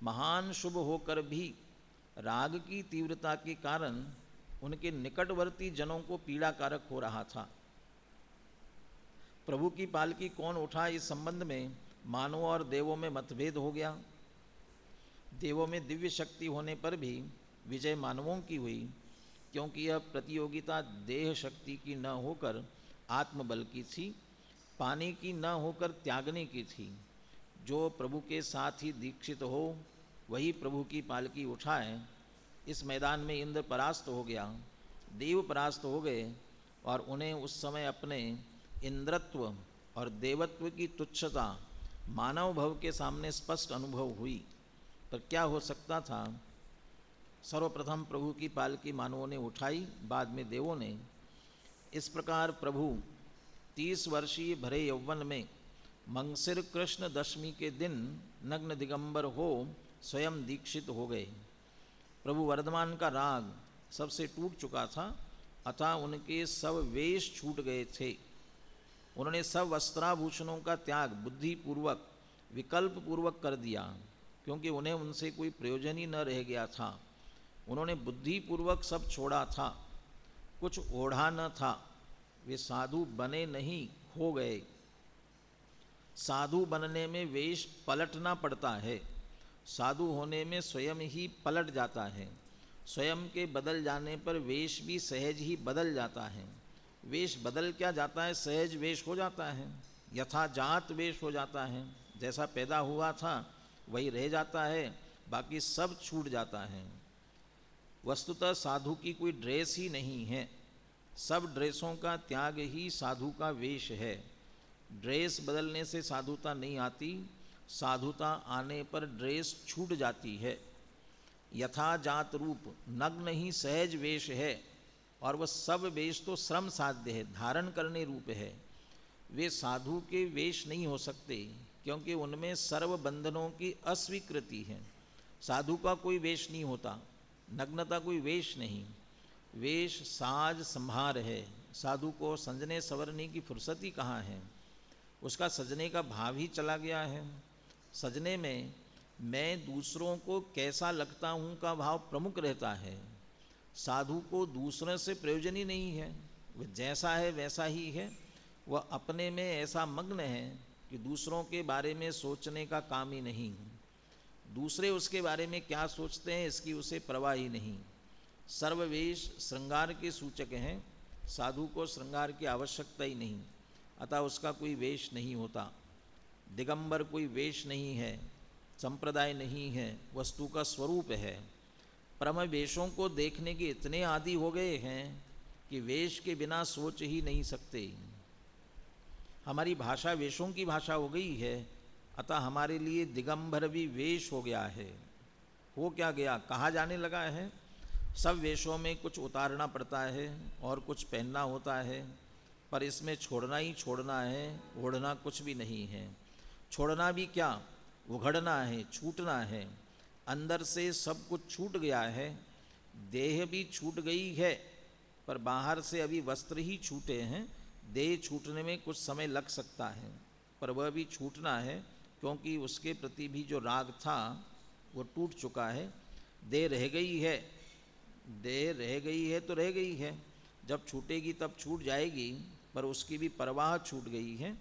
महान शुभ होकर भी राग की तीव्रता के कारण उनके निकटवर्ती जनों को पीड़ाकारक हो रहा था। प्रभु की पालकी कौन उठा, इस संबंध में मानवों और देवों में मतभेद हो गया। देवों में दिव्य शक्ति होने पर भी विजय मानवों की हुई, क्योंकि यह प्रतियोगिता देह शक्ति की न होकर आत्मबल की थी, पाने की न होकर त्यागने की थी। जो प्रभु के साथ ही दीक्षित हो वही प्रभु की पालकी उठाए। इस मैदान में इंद्र परास्त हो गया, देव परास्त हो गए और उन्हें उस समय अपने इंद्रत्व और देवत्व की तुच्छता मानव भव के सामने स्पष्ट अनुभव हुई। पर क्या हो सकता था? सर्वप्रथम प्रभु की पालकी मानवों ने उठाई, बाद में देवों ने। इस प्रकार प्रभु 30 वर्षीय भरे यौवन में मंगसिर कृष्ण दशमी के दिन नग्न दिगंबर हो स्वयं दीक्षित हो गए। प्रभु वर्धमान का राग सबसे टूट चुका था, अतः उनके सब वेश छूट गए थे। उन्होंने सब वस्त्राभूषणों का त्याग बुद्धिपूर्वक विकल्प पूर्वक कर दिया, क्योंकि उन्हें उनसे कोई प्रयोजन ही न रह गया था। उन्होंने बुद्धिपूर्वक सब छोड़ा था, कुछ ओढ़ा न था। वे साधु बने नहीं, हो गए। साधु बनने में वेश पलटना पड़ता है, साधु होने में स्वयं ही पलट जाता है। स्वयं के बदल जाने पर वेश भी सहज ही बदल जाता है। वेश बदल क्या जाता है? सहज वेश हो जाता है, यथाजात वेश हो जाता है। जैसा पैदा हुआ था वही रह जाता है, बाकी सब छूट जाता है। वस्तुतः साधु की कोई ड्रेस ही नहीं है, सब ड्रेसों का त्याग ही साधु का वेश है। ड्रेस बदलने से साधुता नहीं आती, साधुता आने पर ड्रेस छूट जाती है। यथाजात रूप नग्न ही सहज वेश है, और वह सब वेश तो श्रम साध्य है, धारण करने रूप है। वे साधु के वेश नहीं हो सकते, क्योंकि उनमें सर्व बंधनों की अस्वीकृति है। साधु का कोई वेश नहीं होता, नग्नता कोई वेश नहीं। वेश साज संभार है। साधु को सजने संवरने की फुर्सत ही कहाँ है? उसका सजने का भाव ही चला गया है। सजने में मैं दूसरों को कैसा लगता हूँ का भाव प्रमुख रहता है। साधु को दूसरे से प्रयोजन ही नहीं है, वह जैसा है वैसा ही है। वह अपने में ऐसा मग्न है कि दूसरों के बारे में सोचने का काम ही नहीं। दूसरे उसके बारे में क्या सोचते हैं इसकी उसे परवाह ही नहीं। सर्ववेश श्रृंगार के सूचक हैं, साधु को श्रृंगार की आवश्यकता ही नहीं, अतः उसका कोई वेश नहीं होता। दिगंबर कोई वेश नहीं है, संप्रदाय नहीं है, वस्तु का स्वरूप है। परम वेशों को देखने के इतने आदी हो गए हैं कि वेश के बिना सोच ही नहीं सकते। हमारी भाषा वेशों की भाषा हो गई है, अतः हमारे लिए दिगंबर भी वेश हो गया है। हो क्या गया, कहा जाने लगा है। सब वेशों में कुछ उतारना पड़ता है और कुछ पहनना होता है, पर इसमें छोड़ना ही छोड़ना है, ओढ़ना कुछ भी नहीं है। छोड़ना भी क्या, उघड़ना है, छूटना है। अंदर से सब कुछ छूट गया है, देह भी छूट गई है, पर बाहर से अभी वस्त्र ही छूटे हैं, देह छूटने में कुछ समय लग सकता है, पर वह भी छूटना है, क्योंकि उसके प्रति भी जो राग था वो टूट चुका है। देह रह गई है, देह रह गई है तो रह गई है, जब छूटेगी तब छूट जाएगी, पर उसकी भी परवाह छूट गई है।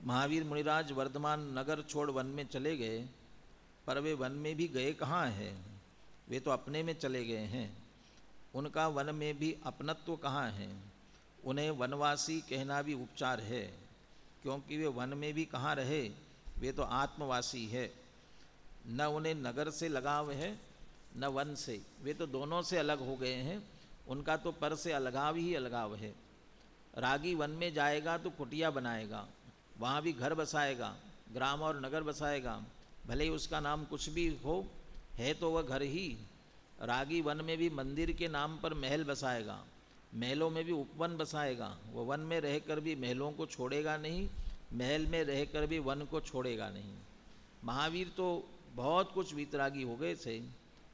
महावीर मुनिराज वर्धमान नगर छोड़ वन में चले गए, पर वे वन में भी गए कहाँ हैं? वे तो अपने में चले गए हैं। उनका वन में भी अपनत्व कहाँ है? उन्हें वनवासी कहना भी उपचार है, क्योंकि वे वन में भी कहाँ रहे, वे तो आत्मवासी है। न उन्हें नगर से लगाव है न वन से, वे तो दोनों से अलग हो गए हैं। उनका तो पर से अलगाव ही अलगाव है। रागी वन में जाएगा तो कुटिया बनाएगा, वहाँ भी घर बसाएगा, ग्राम और नगर बसाएगा, भले ही उसका नाम कुछ भी हो, है तो वह घर ही। रागी वन में भी मंदिर के नाम पर महल बसाएगा, महलों में भी उपवन बसाएगा। वह वन में रहकर भी महलों को छोड़ेगा नहीं, महल में रहकर भी वन को छोड़ेगा नहीं। महावीर तो बहुत कुछ वीतरागी हो गए थे,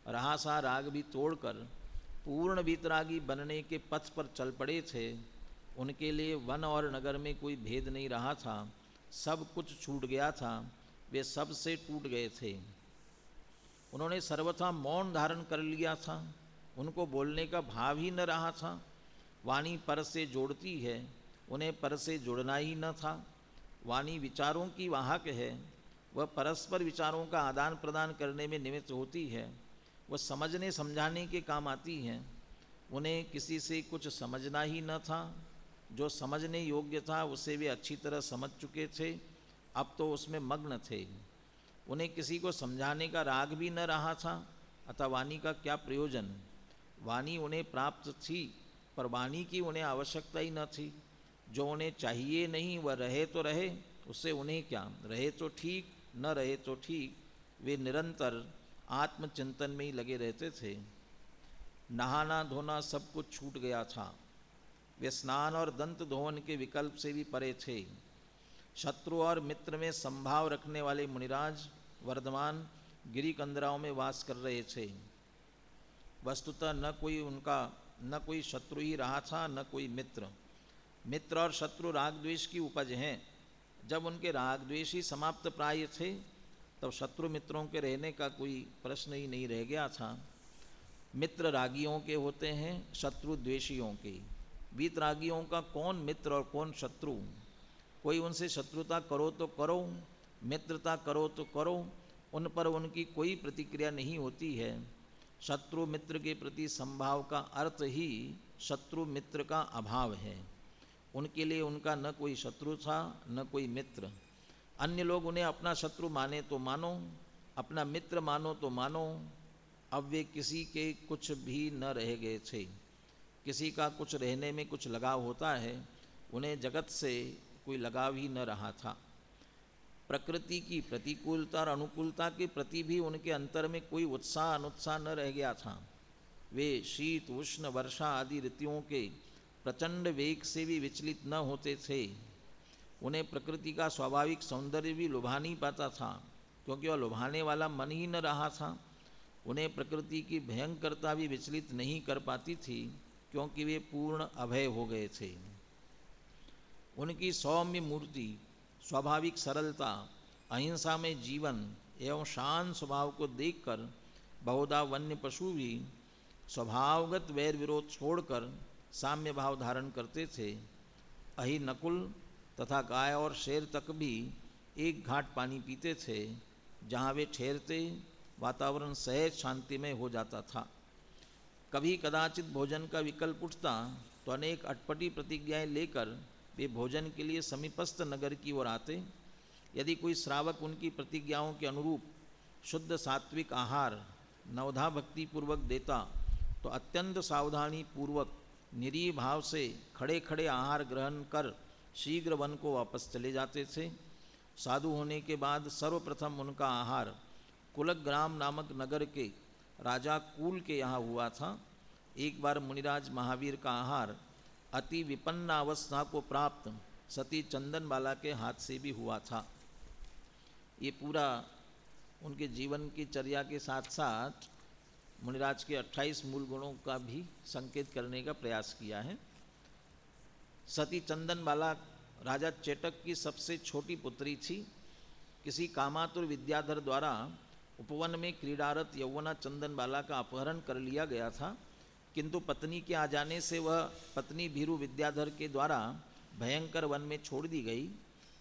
रहा सा राग भी तोड़कर पूर्ण वीतरागी बनने के पथ पर चल पड़े थे। उनके लिए वन और नगर में कोई भेद नहीं रहा था, सब कुछ छूट गया था, वे सब से टूट गए थे। उन्होंने सर्वथा मौन धारण कर लिया था, उनको बोलने का भाव ही न रहा था। वाणी पर से जोड़ती है, उन्हें पर से जुड़ना ही न था। वाणी विचारों की वाहक है, वह परस्पर विचारों का आदान प्रदान करने में निमित्त होती है, वह समझने समझाने के काम आती हैं। उन्हें किसी से कुछ समझना ही न था, जो समझने योग्य था उसे वे अच्छी तरह समझ चुके थे, अब तो उसमें मग्न थे। उन्हें किसी को समझाने का राग भी न रहा था, अतः वाणी का क्या प्रयोजन। वाणी उन्हें प्राप्त थी, पर वाणी की उन्हें आवश्यकता ही न थी। जो उन्हें चाहिए नहीं वह रहे तो रहे, उससे उन्हें क्या, रहे तो ठीक न रहे तो ठीक। वे निरंतर आत्मचिंतन में ही लगे रहते थे। नहाना धोना सब कुछ छूट गया था, वे स्नान और दंत धोवन के विकल्प से भी परे थे। शत्रु और मित्र में संभाव रखने वाले मुनिराज वर्धमान गिरी कंदराओं में वास कर रहे थे। वस्तुतः न कोई शत्रु ही रहा था, न कोई मित्र। मित्र और शत्रु राग द्वेष की उपज हैं। जब उनके राग द्वेष ही समाप्त प्राय थे, तब शत्रु मित्रों के रहने का कोई प्रश्न ही नहीं रह गया था। मित्र रागियों के होते हैं, शत्रु द्वेषियों के। वीतरागियों का कौन मित्र और कौन शत्रु? कोई उनसे शत्रुता करो तो करो, मित्रता करो तो करो, उन पर उनकी कोई प्रतिक्रिया नहीं होती है। शत्रु मित्र के प्रति संभाव का अर्थ ही शत्रु मित्र का अभाव है। उनके लिए उनका न कोई शत्रु था न कोई मित्र। अन्य लोग उन्हें अपना शत्रु माने तो मानो, अपना मित्र मानो तो मानो। अब वे किसी के कुछ भी न रह गए थे। किसी का कुछ रहने में कुछ लगाव होता है, उन्हें जगत से कोई लगाव ही न रहा था। प्रकृति की प्रतिकूलता और अनुकूलता के प्रति भी उनके अंतर में कोई उत्साह अनुत्साह न रह गया था। वे शीत उष्ण वर्षा आदि ऋतुओं के प्रचंड वेग से भी विचलित न होते थे। उन्हें प्रकृति का स्वाभाविक सौंदर्य भी लुभा नहीं पाता था, क्योंकि वह लुभाने वाला मन ही न रहा था। उन्हें प्रकृति की भयंकरता भी विचलित नहीं कर पाती थी, क्योंकि वे पूर्ण अभय हो गए थे। उनकी सौम्य मूर्ति, स्वाभाविक सरलता, अहिंसा में जीवन एवं शांत स्वभाव को देखकर बहुधा वन्य पशु भी स्वभावगत वैर विरोध छोड़कर साम्य भाव धारण करते थे। अहि नकुल तथा गाय और शेर तक भी एक घाट पानी पीते थे। जहाँ वे ठहरते वातावरण सहज शांतिमय हो जाता था। कभी कदाचित भोजन का विकल्प उठता तो अनेक अटपटी प्रतिज्ञाएं लेकर वे भोजन के लिए समीपस्थ नगर की ओर आते। यदि कोई श्रावक उनकी प्रतिज्ञाओं के अनुरूप शुद्ध सात्विक आहार नवधा भक्ति पूर्वक देता तो अत्यंत सावधानी पूर्वक निरीह भाव से खड़े खड़े आहार ग्रहण कर शीघ्र वन को वापस चले जाते थे। साधु होने के बाद सर्वप्रथम उनका आहार कुलग्राम नामक नगर के राजा कूल के यहाँ हुआ था। एक बार मुनिराज महावीर का आहार अति विपन्न अवस्था को प्राप्त सती चंदनबाला के हाथ से भी हुआ था। ये पूरा उनके जीवन की चर्या के साथ साथ मुनिराज के 28 मूल गुणों का भी संकेत करने का प्रयास किया है। सती चंदनबाला राजा चेटक की सबसे छोटी पुत्री थी। किसी कामातुर विद्याधर द्वारा उपवन में क्रीडारत यौवना चंदनबाला का अपहरण कर लिया गया था, किंतु पत्नी के आ जाने से वह पत्नी भीरु विद्याधर के द्वारा भयंकर वन में छोड़ दी गई।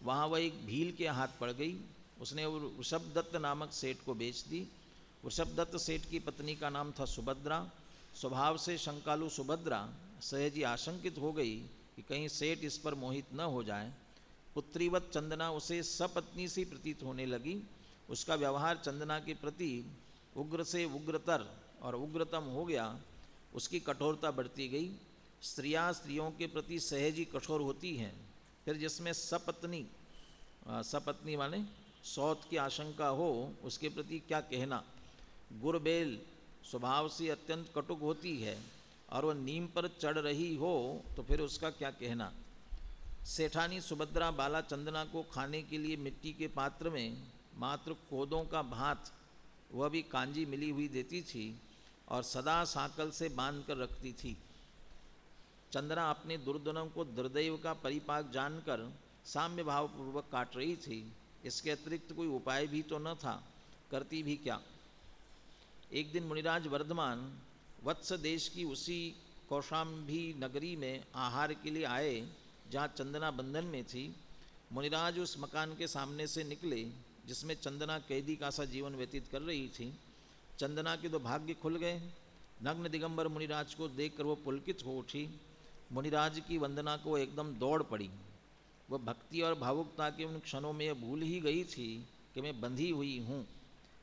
वहाँ वह एक भील के हाथ पड़ गई। उसने वृषभदत्त नामक सेठ को बेच दी। वृषभदत्त सेठ की पत्नी का नाम था सुभद्रा। स्वभाव से शंकालु सुभद्रा सहज ही आशंकित हो गई कि कहीं सेठ इस पर मोहित न हो जाए। पुत्रीवत चंदना उसे सपत्नी सी प्रतीत होने लगी। उसका व्यवहार चंदना के प्रति उग्र से उग्रतर और उग्रतम हो गया। उसकी कठोरता बढ़ती गई। स्त्रियां स्त्रियों के प्रति सहज ही कठोर होती हैं, फिर जिसमें सपत्नी माने सौत की आशंका हो उसके प्रति क्या कहना। गुरबेल स्वभाव से अत्यंत कटुक होती है और वह नीम पर चढ़ रही हो तो फिर उसका क्या कहना। सेठानी सुभद्रा बाला चंदना को खाने के लिए मिट्टी के पात्र में मात्र कोदों का भात, वह भी कांजी मिली हुई देती थी और सदा साकल से बांध कर रखती थी। चंद्रा अपने दुर्दनों को दुर्दैव का परिपाक जानकर साम्य भावपूर्वक काट रही थी। इसके अतिरिक्त कोई उपाय भी तो न था, करती भी क्या। एक दिन मुनिराज वर्धमान वत्स देश की उसी कौशाम्भी नगरी में आहार के लिए आए जहाँ चंदना बंधन में थी। मुनिराज उस मकान के सामने से निकले जिसमें चंदना कैदी का सा जीवन व्यतीत कर रही थी। चंदना के तो भाग्य खुल गए। नग्न दिगंबर मुनिराज को देखकर वो पुलकित हो उठी। मुनिराज की वंदना को एकदम दौड़ पड़ी। वह भक्ति और भावुकता के उन क्षणों में यह भूल ही गई थी कि मैं बंधी हुई हूँ।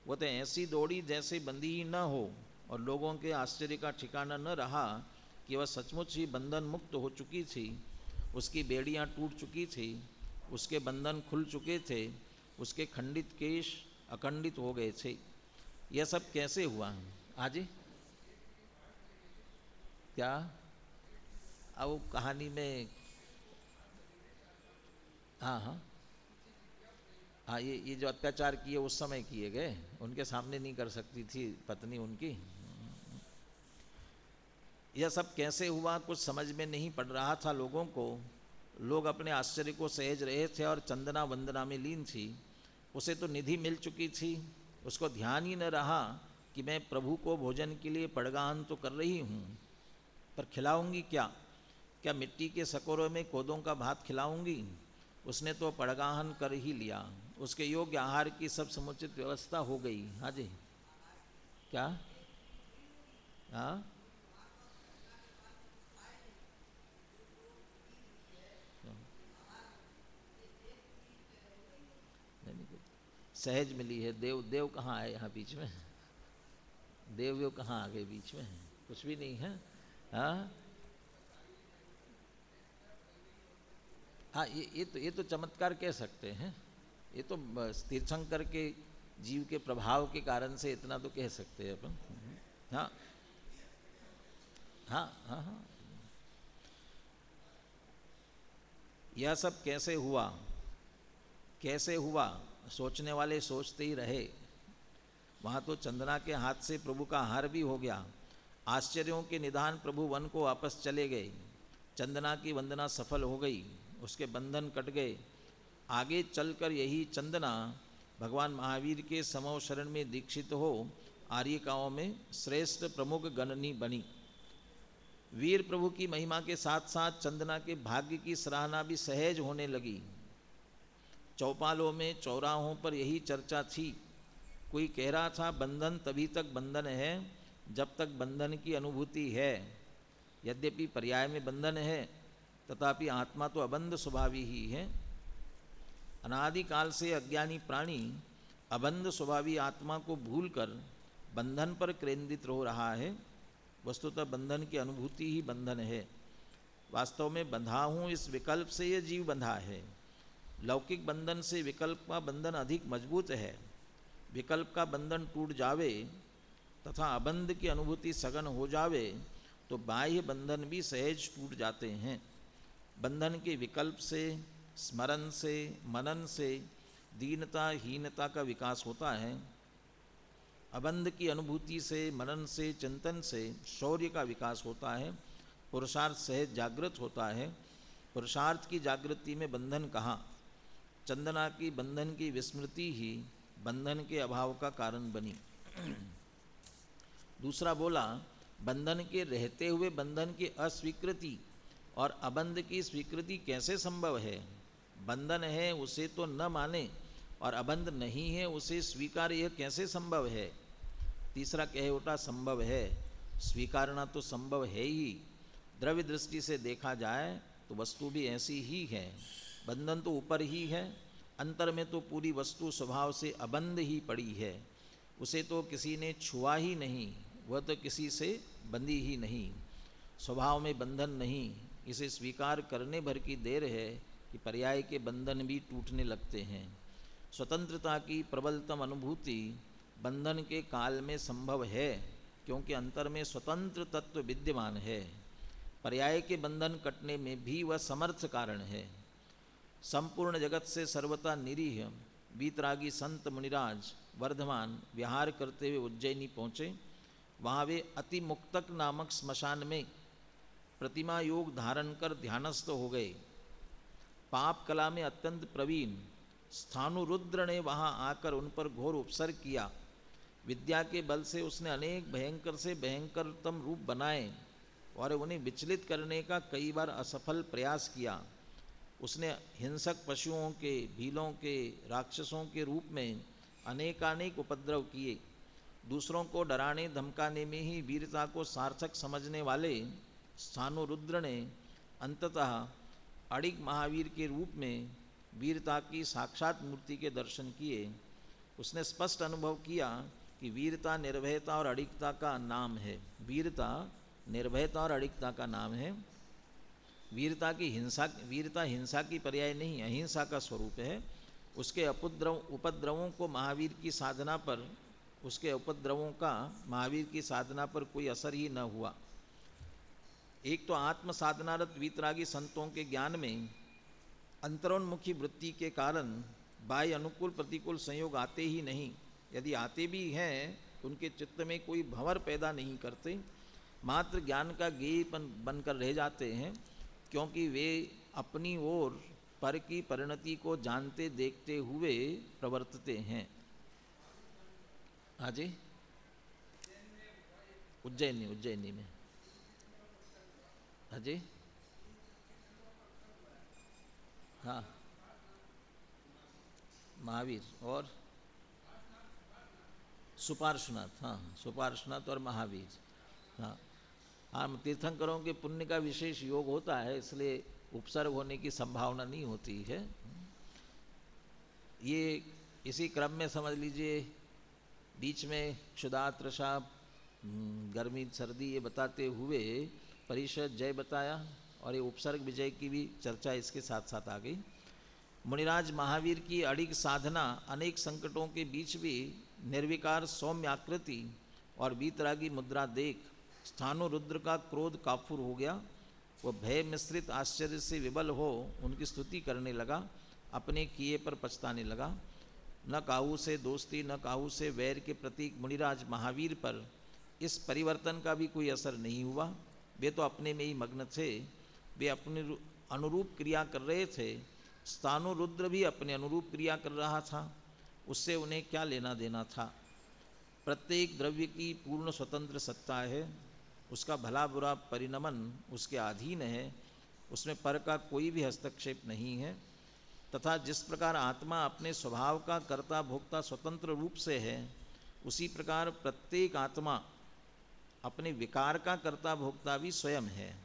वह तो ऐसी दौड़ी जैसे बंधी ही न हो, और लोगों के आश्चर्य का ठिकाना न रहा कि वह सचमुच ही बंधन मुक्त हो चुकी थी। उसकी बेड़ियाँ टूट चुकी थी, उसके बंधन खुल चुके थे, उसके खंडित केश अखंडित हो गए थे। यह सब कैसे हुआ आज? क्या अब कहानी में हाँ, ये जो अत्याचार किए उस समय किए गए, उनके सामने नहीं कर सकती थी पत्नी उनकी। यह सब कैसे हुआ कुछ समझ में नहीं पड़ रहा था लोगों को। लोग अपने आश्चर्य को सहेज रहे थे और चंदना वंदना में लीन थी। उसे तो निधि मिल चुकी थी, उसको ध्यान ही न रहा कि मैं प्रभु को भोजन के लिए पड़गाहन तो कर रही हूँ, पर खिलाऊंगी क्या? क्या मिट्टी के सकोरों में कोदों का भात खिलाऊंगी? उसने तो पड़गाहन कर ही लिया। उसके योग्य आहार की सब समुचित व्यवस्था हो गई। हाँ जी, क्या? हाँ, सहज मिली है। देव कहाँ आए यहाँ बीच में? देव कहाँ आ गए बीच में? कुछ भी नहीं है। हाँ हाँ, ये तो चमत्कार कह सकते हैं। ये तो तीर्थंकर के जीव के प्रभाव के कारण से इतना तो कह सकते हैं अपन। हाँ हाँ हाँ हाँ। यह सब कैसे हुआ? कैसे हुआ सोचने वाले सोचते ही रहे। वहाँ तो चंदना के हाथ से प्रभु का आहार भी हो गया। आश्चर्यों के निधान प्रभु वन को वापस चले गए। चंदना की वंदना सफल हो गई, उसके बंधन कट गए। आगे चलकर यही चंदना भगवान महावीर के समो शरण में दीक्षित हो आर्यिकाओं में श्रेष्ठ प्रमुख गणनी बनी। वीर प्रभु की महिमा के साथ साथ चंदना के भाग्य की सराहना भी सहज होने लगी। चौपालों में चौराहों पर यही चर्चा थी। कोई कह रहा था बंधन तभी तक बंधन है जब तक बंधन की अनुभूति है। यद्यपि पर्याय में बंधन है, तथापि आत्मा तो अबंध स्वभावी ही है। अनादिकाल से अज्ञानी प्राणी अबंध स्वभावी आत्मा को भूलकर बंधन पर केंद्रित हो रहा है। वस्तुतः बंधन की अनुभूति ही बंधन है। वास्तव में बंधा हूँ इस विकल्प से यह जीव बंधा है। लौकिक बंधन से विकल्प का बंधन अधिक मजबूत है। विकल्प का बंधन टूट जावे तथा अबंध की अनुभूति सघन हो जावे तो बाह्य बंधन भी सहज टूट जाते हैं। बंधन के विकल्प से, स्मरण से, मनन से दीनता हीनता का विकास होता है। अबंध की अनुभूति से, मनन से, चिंतन से शौर्य का विकास होता है, पुरुषार्थ सहज जागृत होता है। पुरुषार्थ की जागृति में बंधन कहाँ? चंदना की बंधन की विस्मृति ही बंधन के अभाव का कारण बनी। दूसरा बोला, बंधन के रहते हुए बंधन की अस्वीकृति और अबंध की स्वीकृति कैसे संभव है? बंधन है उसे तो न माने और अबंध नहीं है उसे स्वीकार, यह कैसे संभव है? तीसरा कहे उठा, संभव है, स्वीकारना तो संभव है ही। द्रव्य दृष्टि से देखा जाए तो वस्तु भी ऐसी ही है। बंधन तो ऊपर ही है, अंतर में तो पूरी वस्तु स्वभाव से अबंध ही पड़ी है। उसे तो किसी ने छुआ ही नहीं, वह तो किसी से बंधी ही नहीं। स्वभाव में बंधन नहीं, इसे स्वीकार करने भर की देर है कि पर्याय के बंधन भी टूटने लगते हैं। स्वतंत्रता की प्रबलतम अनुभूति बंधन के काल में संभव है, क्योंकि अंतर में स्वतंत्र तत्व विद्यमान है। पर्याय के बंधन कटने में भी वह समर्थ कारण है। संपूर्ण जगत से सर्वथा निरीह वीतरागी संत मुनिराज वर्धमान विहार करते हुए उज्जैनी पहुँचे। वहाँ वे अति मुक्तक नामक स्मशान में प्रतिमा योग धारण कर ध्यानस्थ हो गए। पाप कला में अत्यंत प्रवीण स्थानुरुद्र ने वहाँ आकर उन पर घोर उपसर्ग किया। विद्या के बल से उसने अनेक भयंकर से भयंकरतम रूप बनाए और उन्हें विचलित करने का कई बार असफल प्रयास किया। उसने हिंसक पशुओं के, भीलों के, राक्षसों के रूप में अनेकानेक उपद्रव किए। दूसरों को डराने धमकाने में ही वीरता को सार्थक समझने वाले स्थानुरुद्र ने अंततः अड़िग महावीर के रूप में वीरता की साक्षात मूर्ति के दर्शन किए। उसने स्पष्ट अनुभव किया कि वीरता निर्भयता और अड़िगता का नाम है। वीरता निर्भयता और अड़िगता का नाम है। वीरता हिंसा की पर्याय नहीं, अहिंसा का स्वरूप है। उसके उपद्रवों को महावीर की साधना पर, उसके उपद्रवों का महावीर की साधना पर कोई असर ही न हुआ। एक तो आत्म साधनारत वीतरागी संतों के ज्ञान में अंतरोन्मुखी वृत्ति के कारण बाह्य अनुकूल प्रतिकूल संयोग आते ही नहीं। यदि आते भी हैं तो उनके चित्त में कोई भंवर पैदा नहीं करते, मात्र ज्ञान का गेय बनकर रह जाते हैं, क्योंकि वे अपनी ओर पर की परिणति को जानते देखते हुए प्रवर्तते हैं। हाँ जी, उज्जैनी में। हाँ जी, हाँ, महावीर और सुपार्श्वनाथ। हाँ, सुपार्श्वनाथ और महावीर। हाँ हाँ, तीर्थंकरों के पुण्य का विशेष योग होता है, इसलिए उपसर्ग होने की संभावना नहीं होती है। ये इसी क्रम में समझ लीजिए, बीच में क्षुधात रसा, गर्मी सर्दी ये बताते हुए परिषद जय बताया और ये उपसर्ग विजय की भी चर्चा इसके साथ साथ आ गई। मुनिराज महावीर की अड़िग साधना अनेक संकटों के बीच भी निर्विकार सौम्य आकृति और वीतरागी मुद्रा देख स्थानुरुद्र का क्रोध काफूर हो गया। वह भय मिश्रित आश्चर्य से विबल हो उनकी स्तुति करने लगा, अपने किए पर पछताने लगा। न काहू से दोस्ती न काहू से वैर के प्रतीक मुनिराज महावीर पर इस परिवर्तन का भी कोई असर नहीं हुआ। वे तो अपने में ही मग्न थे, वे अपने अनुरूप क्रिया कर रहे थे। स्थानुरुद्र भी अपने अनुरूप क्रिया कर रहा था, उससे उन्हें क्या लेना देना था। प्रत्येक द्रव्य की पूर्ण स्वतंत्र सत्ता है, उसका भला बुरा परिणमन उसके अधीन है, उसमें पर का कोई भी हस्तक्षेप नहीं है। तथा जिस प्रकार आत्मा अपने स्वभाव का कर्ता भोक्ता स्वतंत्र रूप से है, उसी प्रकार प्रत्येक आत्मा अपने विकार का कर्ता भोक्ता भी स्वयं है।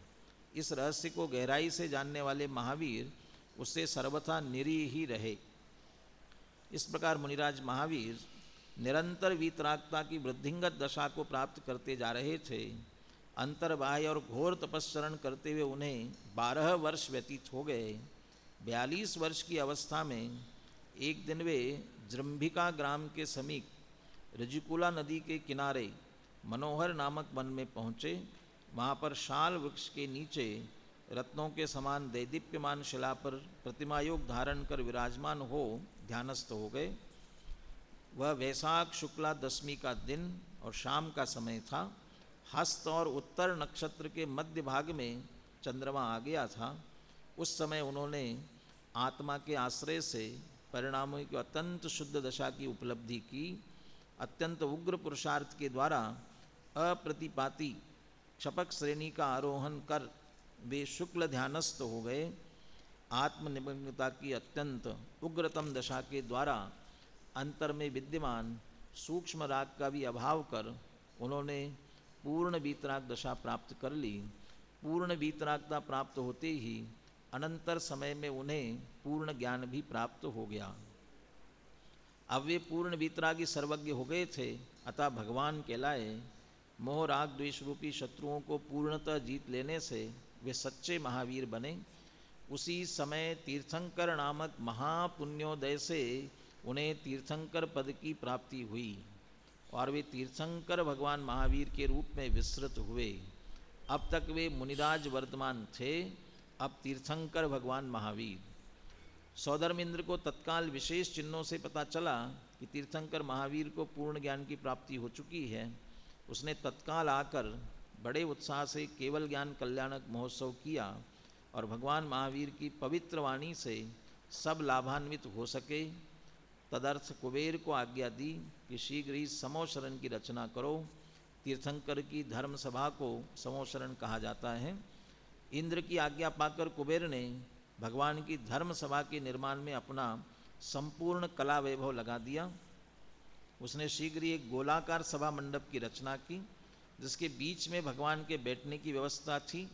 इस रहस्य को गहराई से जानने वाले महावीर उससे सर्वथा निरीह ही रहे। इस प्रकार मुनिराज महावीर निरंतर वीतरागता की वृद्धिंगत दशा को प्राप्त करते जा रहे थे। अंतर्बाह्य और घोर तपस्चरण करते हुए उन्हें 12 वर्ष व्यतीत हो गए। 42 वर्ष की अवस्था में एक दिन वे जृंभिका ग्राम के समीप ऋजुकुला नदी के किनारे मनोहर नामक वन में पहुँचे। वहाँ पर शाल वृक्ष के नीचे रत्नों के समान दैदीप्यमान शिला पर प्रतिमा योग धारण कर विराजमान हो ध्यानस्थ हो गए। वह वैशाख शुक्ला दशमी का दिन और शाम का समय था। हस्त और उत्तर नक्षत्र के मध्य भाग में चंद्रमा आ गया था। उस समय उन्होंने आत्मा के आश्रय से परिणामों की अत्यंत शुद्ध दशा की उपलब्धि की। अत्यंत उग्र पुरुषार्थ के द्वारा अप्रतिपाती क्षपक श्रेणी का आरोहण कर वे शुक्ल ध्यानस्थ हो गए। आत्मनिमग्नता की अत्यंत उग्रतम दशा के द्वारा अंतर में विद्यमान सूक्ष्म राग का भी अभाव कर उन्होंने पूर्ण वीतराग दशा प्राप्त कर ली। पूर्ण वीतरागता प्राप्त होते ही अनंतर समय में उन्हें पूर्ण ज्ञान भी प्राप्त हो गया। अब वे पूर्ण वीतरागी सर्वज्ञ हो गए थे, अतः भगवान कहलाए। मोह राग द्वेष रूपी शत्रुओं को पूर्णतः जीत लेने से वे सच्चे महावीर बने। उसी समय तीर्थंकर नामक महापुण्योदय से उन्हें तीर्थंकर पद की प्राप्ति हुई और वे तीर्थंकर भगवान महावीर के रूप में विस्तृत हुए। अब तक वे मुनिराज वर्तमान थे, अब तीर्थंकर भगवान महावीर। सौधर्म इंद्र को तत्काल विशेष चिन्हों से पता चला कि तीर्थंकर महावीर को पूर्ण ज्ञान की प्राप्ति हो चुकी है। उसने तत्काल आकर बड़े उत्साह से केवल ज्ञान कल्याणक महोत्सव किया और भगवान महावीर की पवित्र वाणी से सब लाभान्वित हो सके। तदर्थ कुबेर को आज्ञा दी कि शीघ्र ही समोशरण की रचना करो। तीर्थंकर की धर्म सभा को समोशरण कहा जाता है। इंद्र की आज्ञा पाकर कुबेर ने भगवान की धर्म सभा के निर्माण में अपना संपूर्ण कला वैभव लगा दिया। उसने शीघ्र ही एक गोलाकार सभा मंडप की रचना की, जिसके बीच में भगवान के बैठने की व्यवस्था थी।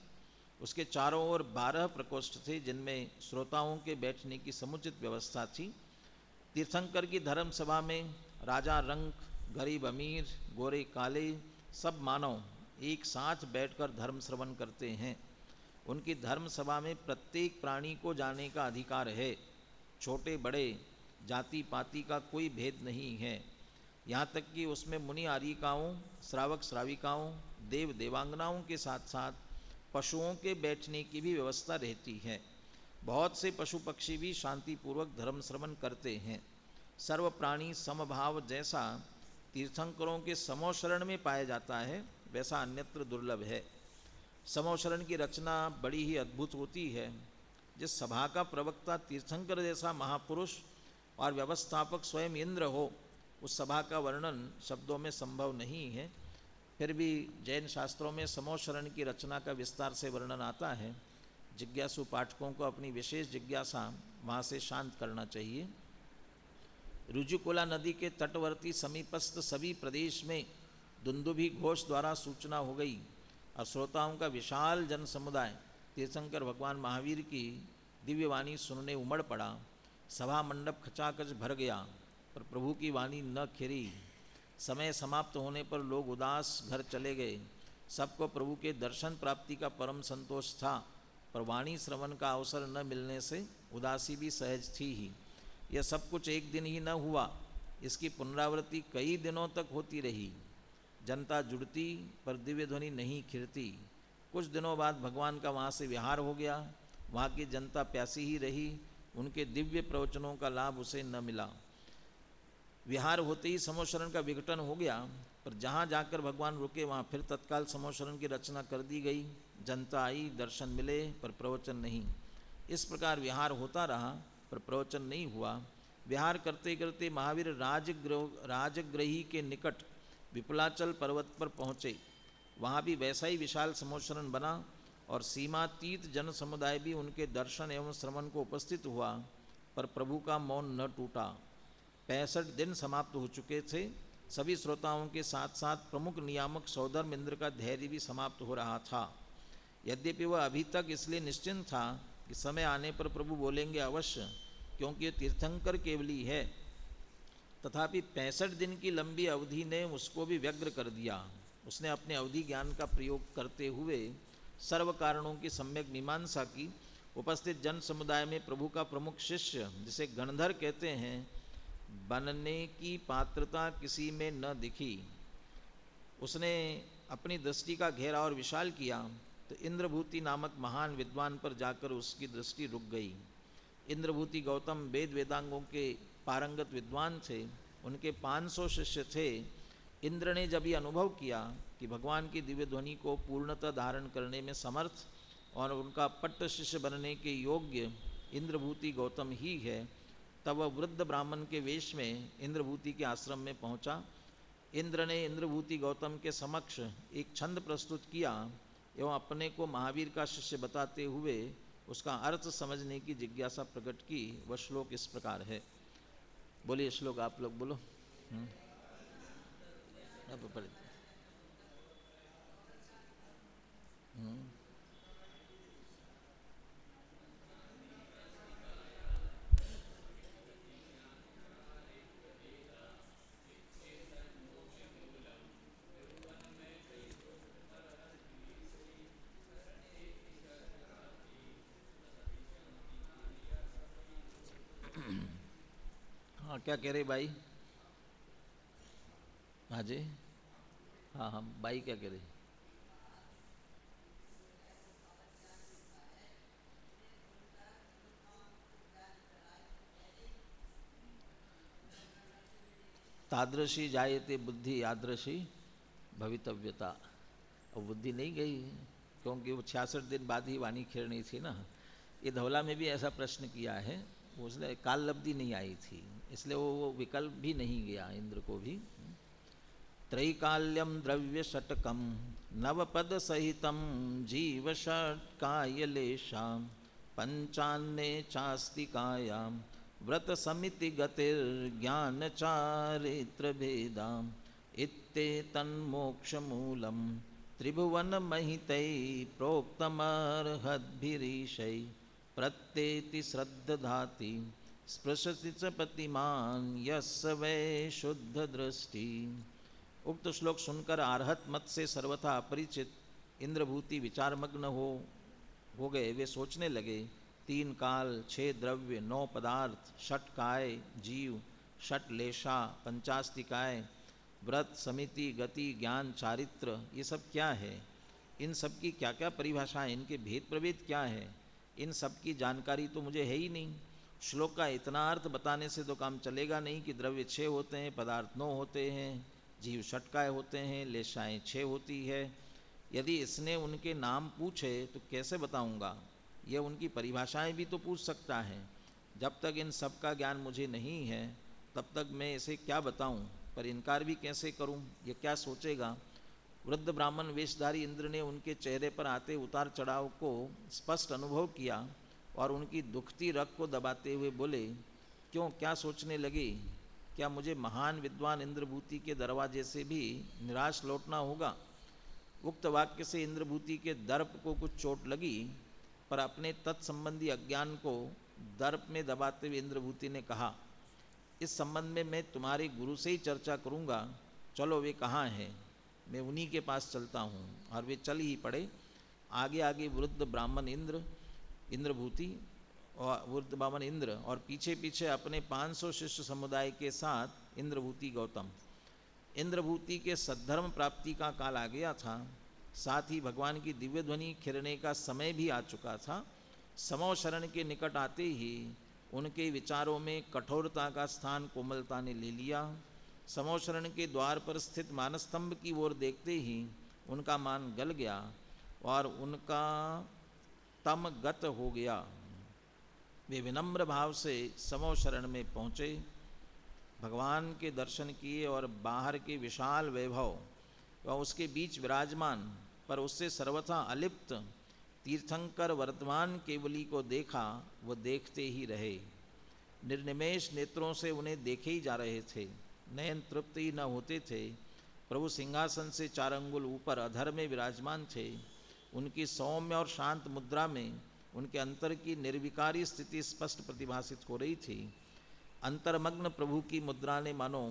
उसके चारों ओर 12 प्रकोष्ठ थे, जिनमें श्रोताओं के बैठने की समुचित व्यवस्था थी। तीर्थंकर की धर्म सभा में राजा रंक, गरीब अमीर, गोरे काले सब मानव एक साथ बैठकर धर्म श्रवण करते हैं। उनकी धर्म सभा में प्रत्येक प्राणी को जाने का अधिकार है। छोटे बड़े जाति पाति का कोई भेद नहीं है। यहाँ तक कि उसमें मुनि आर्यिकाओं, श्रावक श्राविकाओं, देव देवांगनाओं के साथ साथ पशुओं के बैठने की भी व्यवस्था रहती है। बहुत से पशु पक्षी भी शांतिपूर्वक धर्म श्रवण करते हैं। सर्व प्राणी समभाव जैसा तीर्थंकरों के समोशरण में पाया जाता है, वैसा अन्यत्र दुर्लभ है। समोशरण की रचना बड़ी ही अद्भुत होती है। जिस सभा का प्रवक्ता तीर्थंकर जैसा महापुरुष और व्यवस्थापक स्वयं इंद्र हो, उस सभा का वर्णन शब्दों में संभव नहीं है। फिर भी जैन शास्त्रों में समोशरण की रचना का विस्तार से वर्णन आता है। जिज्ञासु पाठकों को अपनी विशेष जिज्ञासा वहाँ से शांत करना चाहिए। रुजुकुला नदी के तटवर्ती समीपस्थ सभी प्रदेश में दुंदुभी घोष द्वारा सूचना हो गई और श्रोताओं का विशाल जन समुदाय तीर्थंकर भगवान महावीर की दिव्यवाणी सुनने उमड़ पड़ा। सभा मंडप खचाखच भर गया, पर प्रभु की वाणी न खिरी। समय समाप्त होने पर लोग उदास घर चले गए। सबको प्रभु के दर्शन प्राप्ति का परम संतोष था, पर वाणी श्रवण का अवसर न मिलने से उदासी भी सहज थी ही। यह सब कुछ एक दिन ही न हुआ, इसकी पुनरावृत्ति कई दिनों तक होती रही। जनता जुड़ती पर दिव्य ध्वनि नहीं खिरती। कुछ दिनों बाद भगवान का वहाँ से विहार हो गया। वहाँ की जनता प्यासी ही रही, उनके दिव्य प्रवचनों का लाभ उसे न मिला। विहार होते ही समोशरण का विघटन हो गया, पर जहाँ जाकर भगवान रुके वहाँ फिर तत्काल समोशरण की रचना कर दी गई। जनता आई, दर्शन मिले, पर प्रवचन नहीं। इस प्रकार विहार होता रहा, पर प्रवचन नहीं हुआ। विहार करते करते महावीर राजगृही के निकट विपुलाचल पर्वत पर पहुँचे। वहाँ भी वैसा ही विशाल समोशरण बना और सीमातीत जन समुदाय भी उनके दर्शन एवं श्रवण को उपस्थित हुआ, पर प्रभु का मौन न टूटा। 65 दिन समाप्त हो चुके थे। सभी श्रोताओं के साथ साथ प्रमुख नियामक सौधर्म इंद्र का धैर्य भी समाप्त हो रहा था। यद्यपि वह अभी तक इसलिए निश्चिंत था कि समय आने पर प्रभु बोलेंगे अवश्य, क्योंकि ये तीर्थंकर केवली है। तथापि 65 दिन की लंबी अवधि ने उसको भी व्यग्र कर दिया। उसने अपने अवधि ज्ञान का प्रयोग करते हुए सर्व कारणों की सम्यक मीमांसा की। उपस्थित जन समुदाय में प्रभु का प्रमुख शिष्य, जिसे गणधर कहते हैं, बनने की पात्रता किसी में न दिखी। उसने अपनी दृष्टि का घेरा और विशाल किया तो इंद्रभूति नामक महान विद्वान पर जाकर उसकी दृष्टि रुक गई। इंद्रभूति गौतम वेद वेदांगों के पारंगत विद्वान थे। उनके 500 शिष्य थे। इंद्र ने जब ये अनुभव किया कि भगवान की दिव्य ध्वनि को पूर्णतः धारण करने में समर्थ और उनका पट्ट शिष्य बनने के योग्य इंद्रभूति गौतम ही है, तब वह वृद्ध ब्राह्मण के वेश में इंद्रभूति के आश्रम में पहुंचा। इंद्र ने इंद्रभूति गौतम के समक्ष एक छंद प्रस्तुत किया एवं अपने को महावीर का शिष्य बताते हुए उसका अर्थ समझने की जिज्ञासा प्रकट की। वह श्लोक इस प्रकार है। बोलिए श्लोक, आप लोग बोलो। अब पढ़ हाँ, क्या कह रहे भाई? हाँ जी, हाँ हाँ, भाई क्या कह रहे? तादृशी जायते बुद्धि यादृशी भवितव्यता। और बुद्धि नहीं गई क्योंकि वो 66 दिन बाद ही वाणी खेरनी थी ना। ये धौला में भी ऐसा प्रश्न किया है, उसने काल लब्धि नहीं आई थी, इसलिए वो विकल्प भी नहीं गया इंद्र को भी। त्रैकाल्यम द्रव्य षटकम नवपद सहितम जीव षट्कायलेशाम पंचान्ने चास्तिकायाम व्रत समिति गतिर्ज्ञान चारित्र भेदाम इत्ते तन्मोक्ष मूलम त्रिभुवन महितै प्रोक्तमर्हद्भिरीशै प्रत्येति श्रद्धधाति स्पृशति च पतिमान यस्य वै शुद्ध दृष्टि। उक्त श्लोक सुनकर आर्हत मत से सर्वथा अपरिचित इंद्रभूति विचारमग्न हो गए। वे सोचने लगे, 3 काल, 6 द्रव्य, 9 पदार्थ, 6 काय जीव, 6 लेशा, 50 व्रत समिति गति ज्ञान चारित्र, ये सब क्या है? इन सब की क्या क्या परिभाषा है? इनके भेद प्रभेद क्या है? इन सब की जानकारी तो मुझे है ही नहीं। श्लोक का इतना अर्थ बताने से तो काम चलेगा नहीं कि द्रव्य 6 होते हैं, पदार्थ 9 होते हैं, जीव 6 होते हैं, लेशाएँ 6 होती है। यदि इसने उनके नाम पूछे तो कैसे बताऊंगा? यह उनकी परिभाषाएं भी तो पूछ सकता है। जब तक इन सब का ज्ञान मुझे नहीं है तब तक मैं इसे क्या बताऊं? पर इनकार भी कैसे करूं? ये क्या सोचेगा? वृद्ध ब्राह्मण वेशधारी इंद्र ने उनके चेहरे पर आते उतार चढ़ाव को स्पष्ट अनुभव किया और उनकी दुखती रग को दबाते हुए बोले, क्यों, क्या सोचने लगे? क्या मुझे महान विद्वान इंद्रभूति के दरवाजे से भी निराश लौटना होगा? उक्त वाक्य से इंद्रभूति के दर्प को कुछ चोट लगी, पर अपने तत्संबंधी अज्ञान को दर्प में दबाते हुए इंद्रभूति ने कहा, इस संबंध में मैं तुम्हारे गुरु से ही चर्चा करूंगा। चलो, वे कहाँ हैं? मैं उन्हीं के पास चलता हूँ। और वे चल ही पड़े। आगे आगे वृद्ध ब्राह्मण इंद्रभूति और वृद्ध ब्राह्मण इंद्र और पीछे पीछे अपने 500 शिष्य समुदाय के साथ इंद्रभूति गौतम। इंद्रभूति के सद्धर्म प्राप्ति का काल आ गया था, साथ ही भगवान की दिव्य ध्वनि खिरने का समय भी आ चुका था। समो शरण के निकट आते ही उनके विचारों में कठोरता का स्थान कोमलता ने ले लिया। समो शरण के द्वार पर स्थित मानस्तंभ की ओर देखते ही उनका मान गल गया और उनका तम गत हो गया। वे विनम्र भाव से समो शरण में पहुँचे, भगवान के दर्शन किए और बाहर के विशाल वैभव व उसके बीच विराजमान पर उससे सर्वथा अलिप्त तीर्थंकर वर्तमान केवली को देखा। वो देखते ही रहे, निर्निमेष नेत्रों से उन्हें देखे ही जा रहे थे। नयन तृप्त ही न होते थे। प्रभु सिंहासन से 4 अंगुल ऊपर अधर में विराजमान थे। उनकी सौम्य और शांत मुद्रा में उनके अंतर की निर्विकारी स्थिति स्पष्ट प्रतिभासित हो रही थी। अंतर्मग्न प्रभु की मुद्रा ने मानो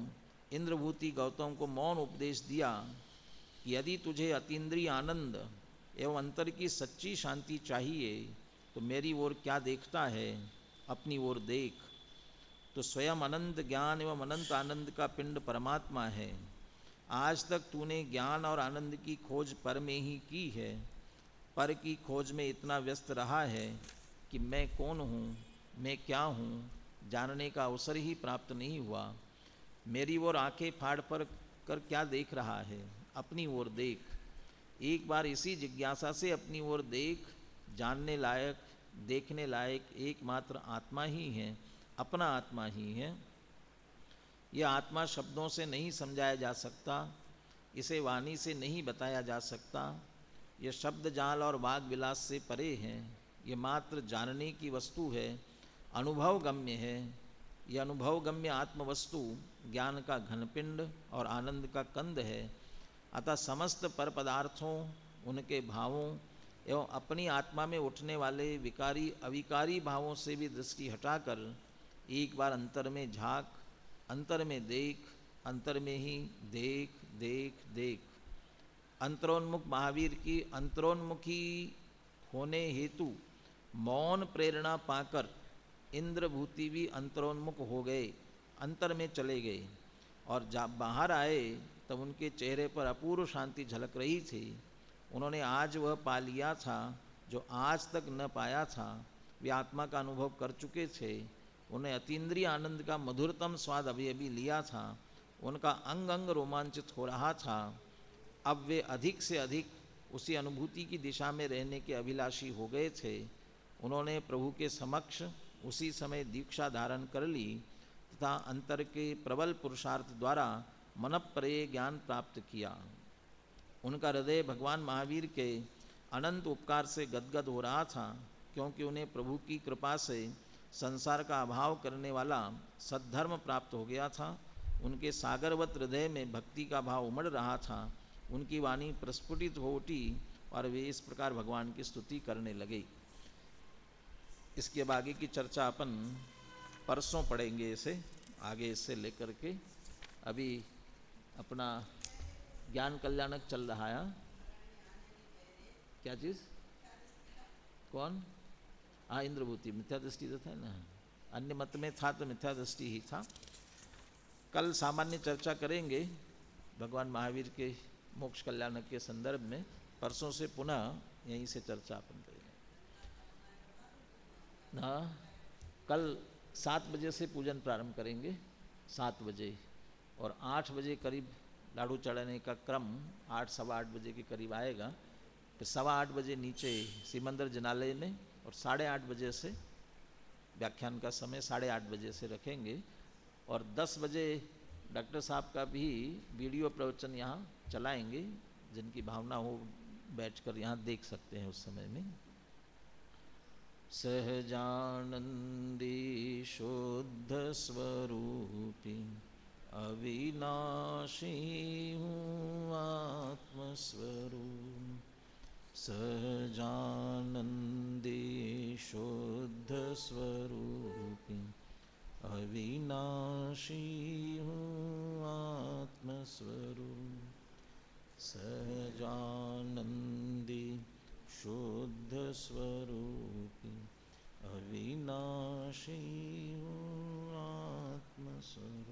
इंद्रभूति गौतम को मौन उपदेश दिया कि यदि तुझे अतीन्द्रिय आनंद एवं अंतर की सच्ची शांति चाहिए तो मेरी ओर क्या देखता है, अपनी ओर देख। तो स्वयं अनंत ज्ञान एवं अनंत आनंद का पिंड परमात्मा है। आज तक तूने ज्ञान और आनंद की खोज पर में ही की है, पर की खोज में इतना व्यस्त रहा है कि मैं कौन हूँ, मैं क्या हूँ, जानने का अवसर ही प्राप्त नहीं हुआ। मेरी ओर आंखें फाड़ पर कर क्या देख रहा है, अपनी ओर देख। एक बार इसी जिज्ञासा से अपनी ओर देख। जानने लायक, देखने लायक एकमात्र आत्मा ही है, अपना आत्मा ही है। यह आत्मा शब्दों से नहीं समझाया जा सकता, इसे वाणी से नहीं बताया जा सकता। यह शब्द जाल और वाग विलास से परे है। यह मात्र जानने की वस्तु है, अनुभव गम्य है। यह अनुभव गम्य आत्मवस्तु ज्ञान का घनपिंड और आनंद का कंद है। अतः समस्त पर पदार्थों, उनके भावों एवं अपनी आत्मा में उठने वाले विकारी अविकारी भावों से भी दृष्टि हटाकर एक बार अंतर में झांक, अंतर में देख, अंतर में ही देख देख देख। अंतरोन्मुख महावीर की अंतरोन्मुखी होने हेतु मौन प्रेरणा पाकर इंद्रभूति भी अंतरोन्मुख हो गए, अंतर में चले गए। और जब बाहर आए तब उनके चेहरे पर अपूर्व शांति झलक रही थी। उन्होंने आज वह पा लिया था जो आज तक न पाया था। वे आत्मा का अनुभव कर चुके थे। उन्हें अतीन्द्रिय आनंद का मधुरतम स्वाद अभी अभी लिया था। उनका अंग अंग रोमांचित हो रहा था। अब वे अधिक से अधिक उसी अनुभूति की दिशा में रहने के अभिलाषी हो गए थे। उन्होंने प्रभु के समक्ष उसी समय दीक्षा धारण कर ली तथा अंतर के प्रबल पुरुषार्थ द्वारा मनप्रेय ज्ञान प्राप्त किया। उनका हृदय भगवान महावीर के अनंत उपकार से गदगद हो रहा था, क्योंकि उन्हें प्रभु की कृपा से संसार का अभाव करने वाला सद्धर्म प्राप्त हो गया था। उनके सागरवत हृदय में भक्ति का भाव उमड़ रहा था। उनकी वाणी प्रस्फुटित हो उठी और वे इस प्रकार भगवान की स्तुति करने लगे। इसके अब आगे की चर्चा अपन परसों पढ़ेंगे। इसे आगे इससे लेकर के अभी अपना ज्ञान कल्याणक चल रहा है। क्या चीज़? कौन? हाँ, इंद्रभूति मिथ्या दृष्टि तो था ना, अन्य मत में था तो मिथ्या दृष्टि ही था। कल सामान्य चर्चा करेंगे भगवान महावीर के मोक्ष कल्याणक के संदर्भ में। परसों से पुनः यहीं से चर्चा अपन करेंगे। हाँ, कल 7 बजे से पूजन प्रारंभ करेंगे, 7 बजे, और 8 बजे करीब लाडू चढ़ाने का क्रम 8 सवा 8 बजे के करीब आएगा। फिर सवा 8 बजे नीचे शिव मंदिर जिनालय में, और 8:30 बजे से व्याख्यान का समय 8:30 बजे से रखेंगे। और 10 बजे डॉक्टर साहब का भी वीडियो प्रवचन यहाँ चलाएंगे। जिनकी भावना हो बैठकर यहाँ देख सकते हैं उस समय में। सहजानंदी शुद्ध स्वरूपी अविनाशी हूँ आत्मस्वरूप। सहजानंदी शुद्ध स्वरूपी अविनाशी हूँ आत्मस्वरूप। सहजानंदी शुद्ध स्वरूपी अविनाशी हूँ आत्मस्वरूप।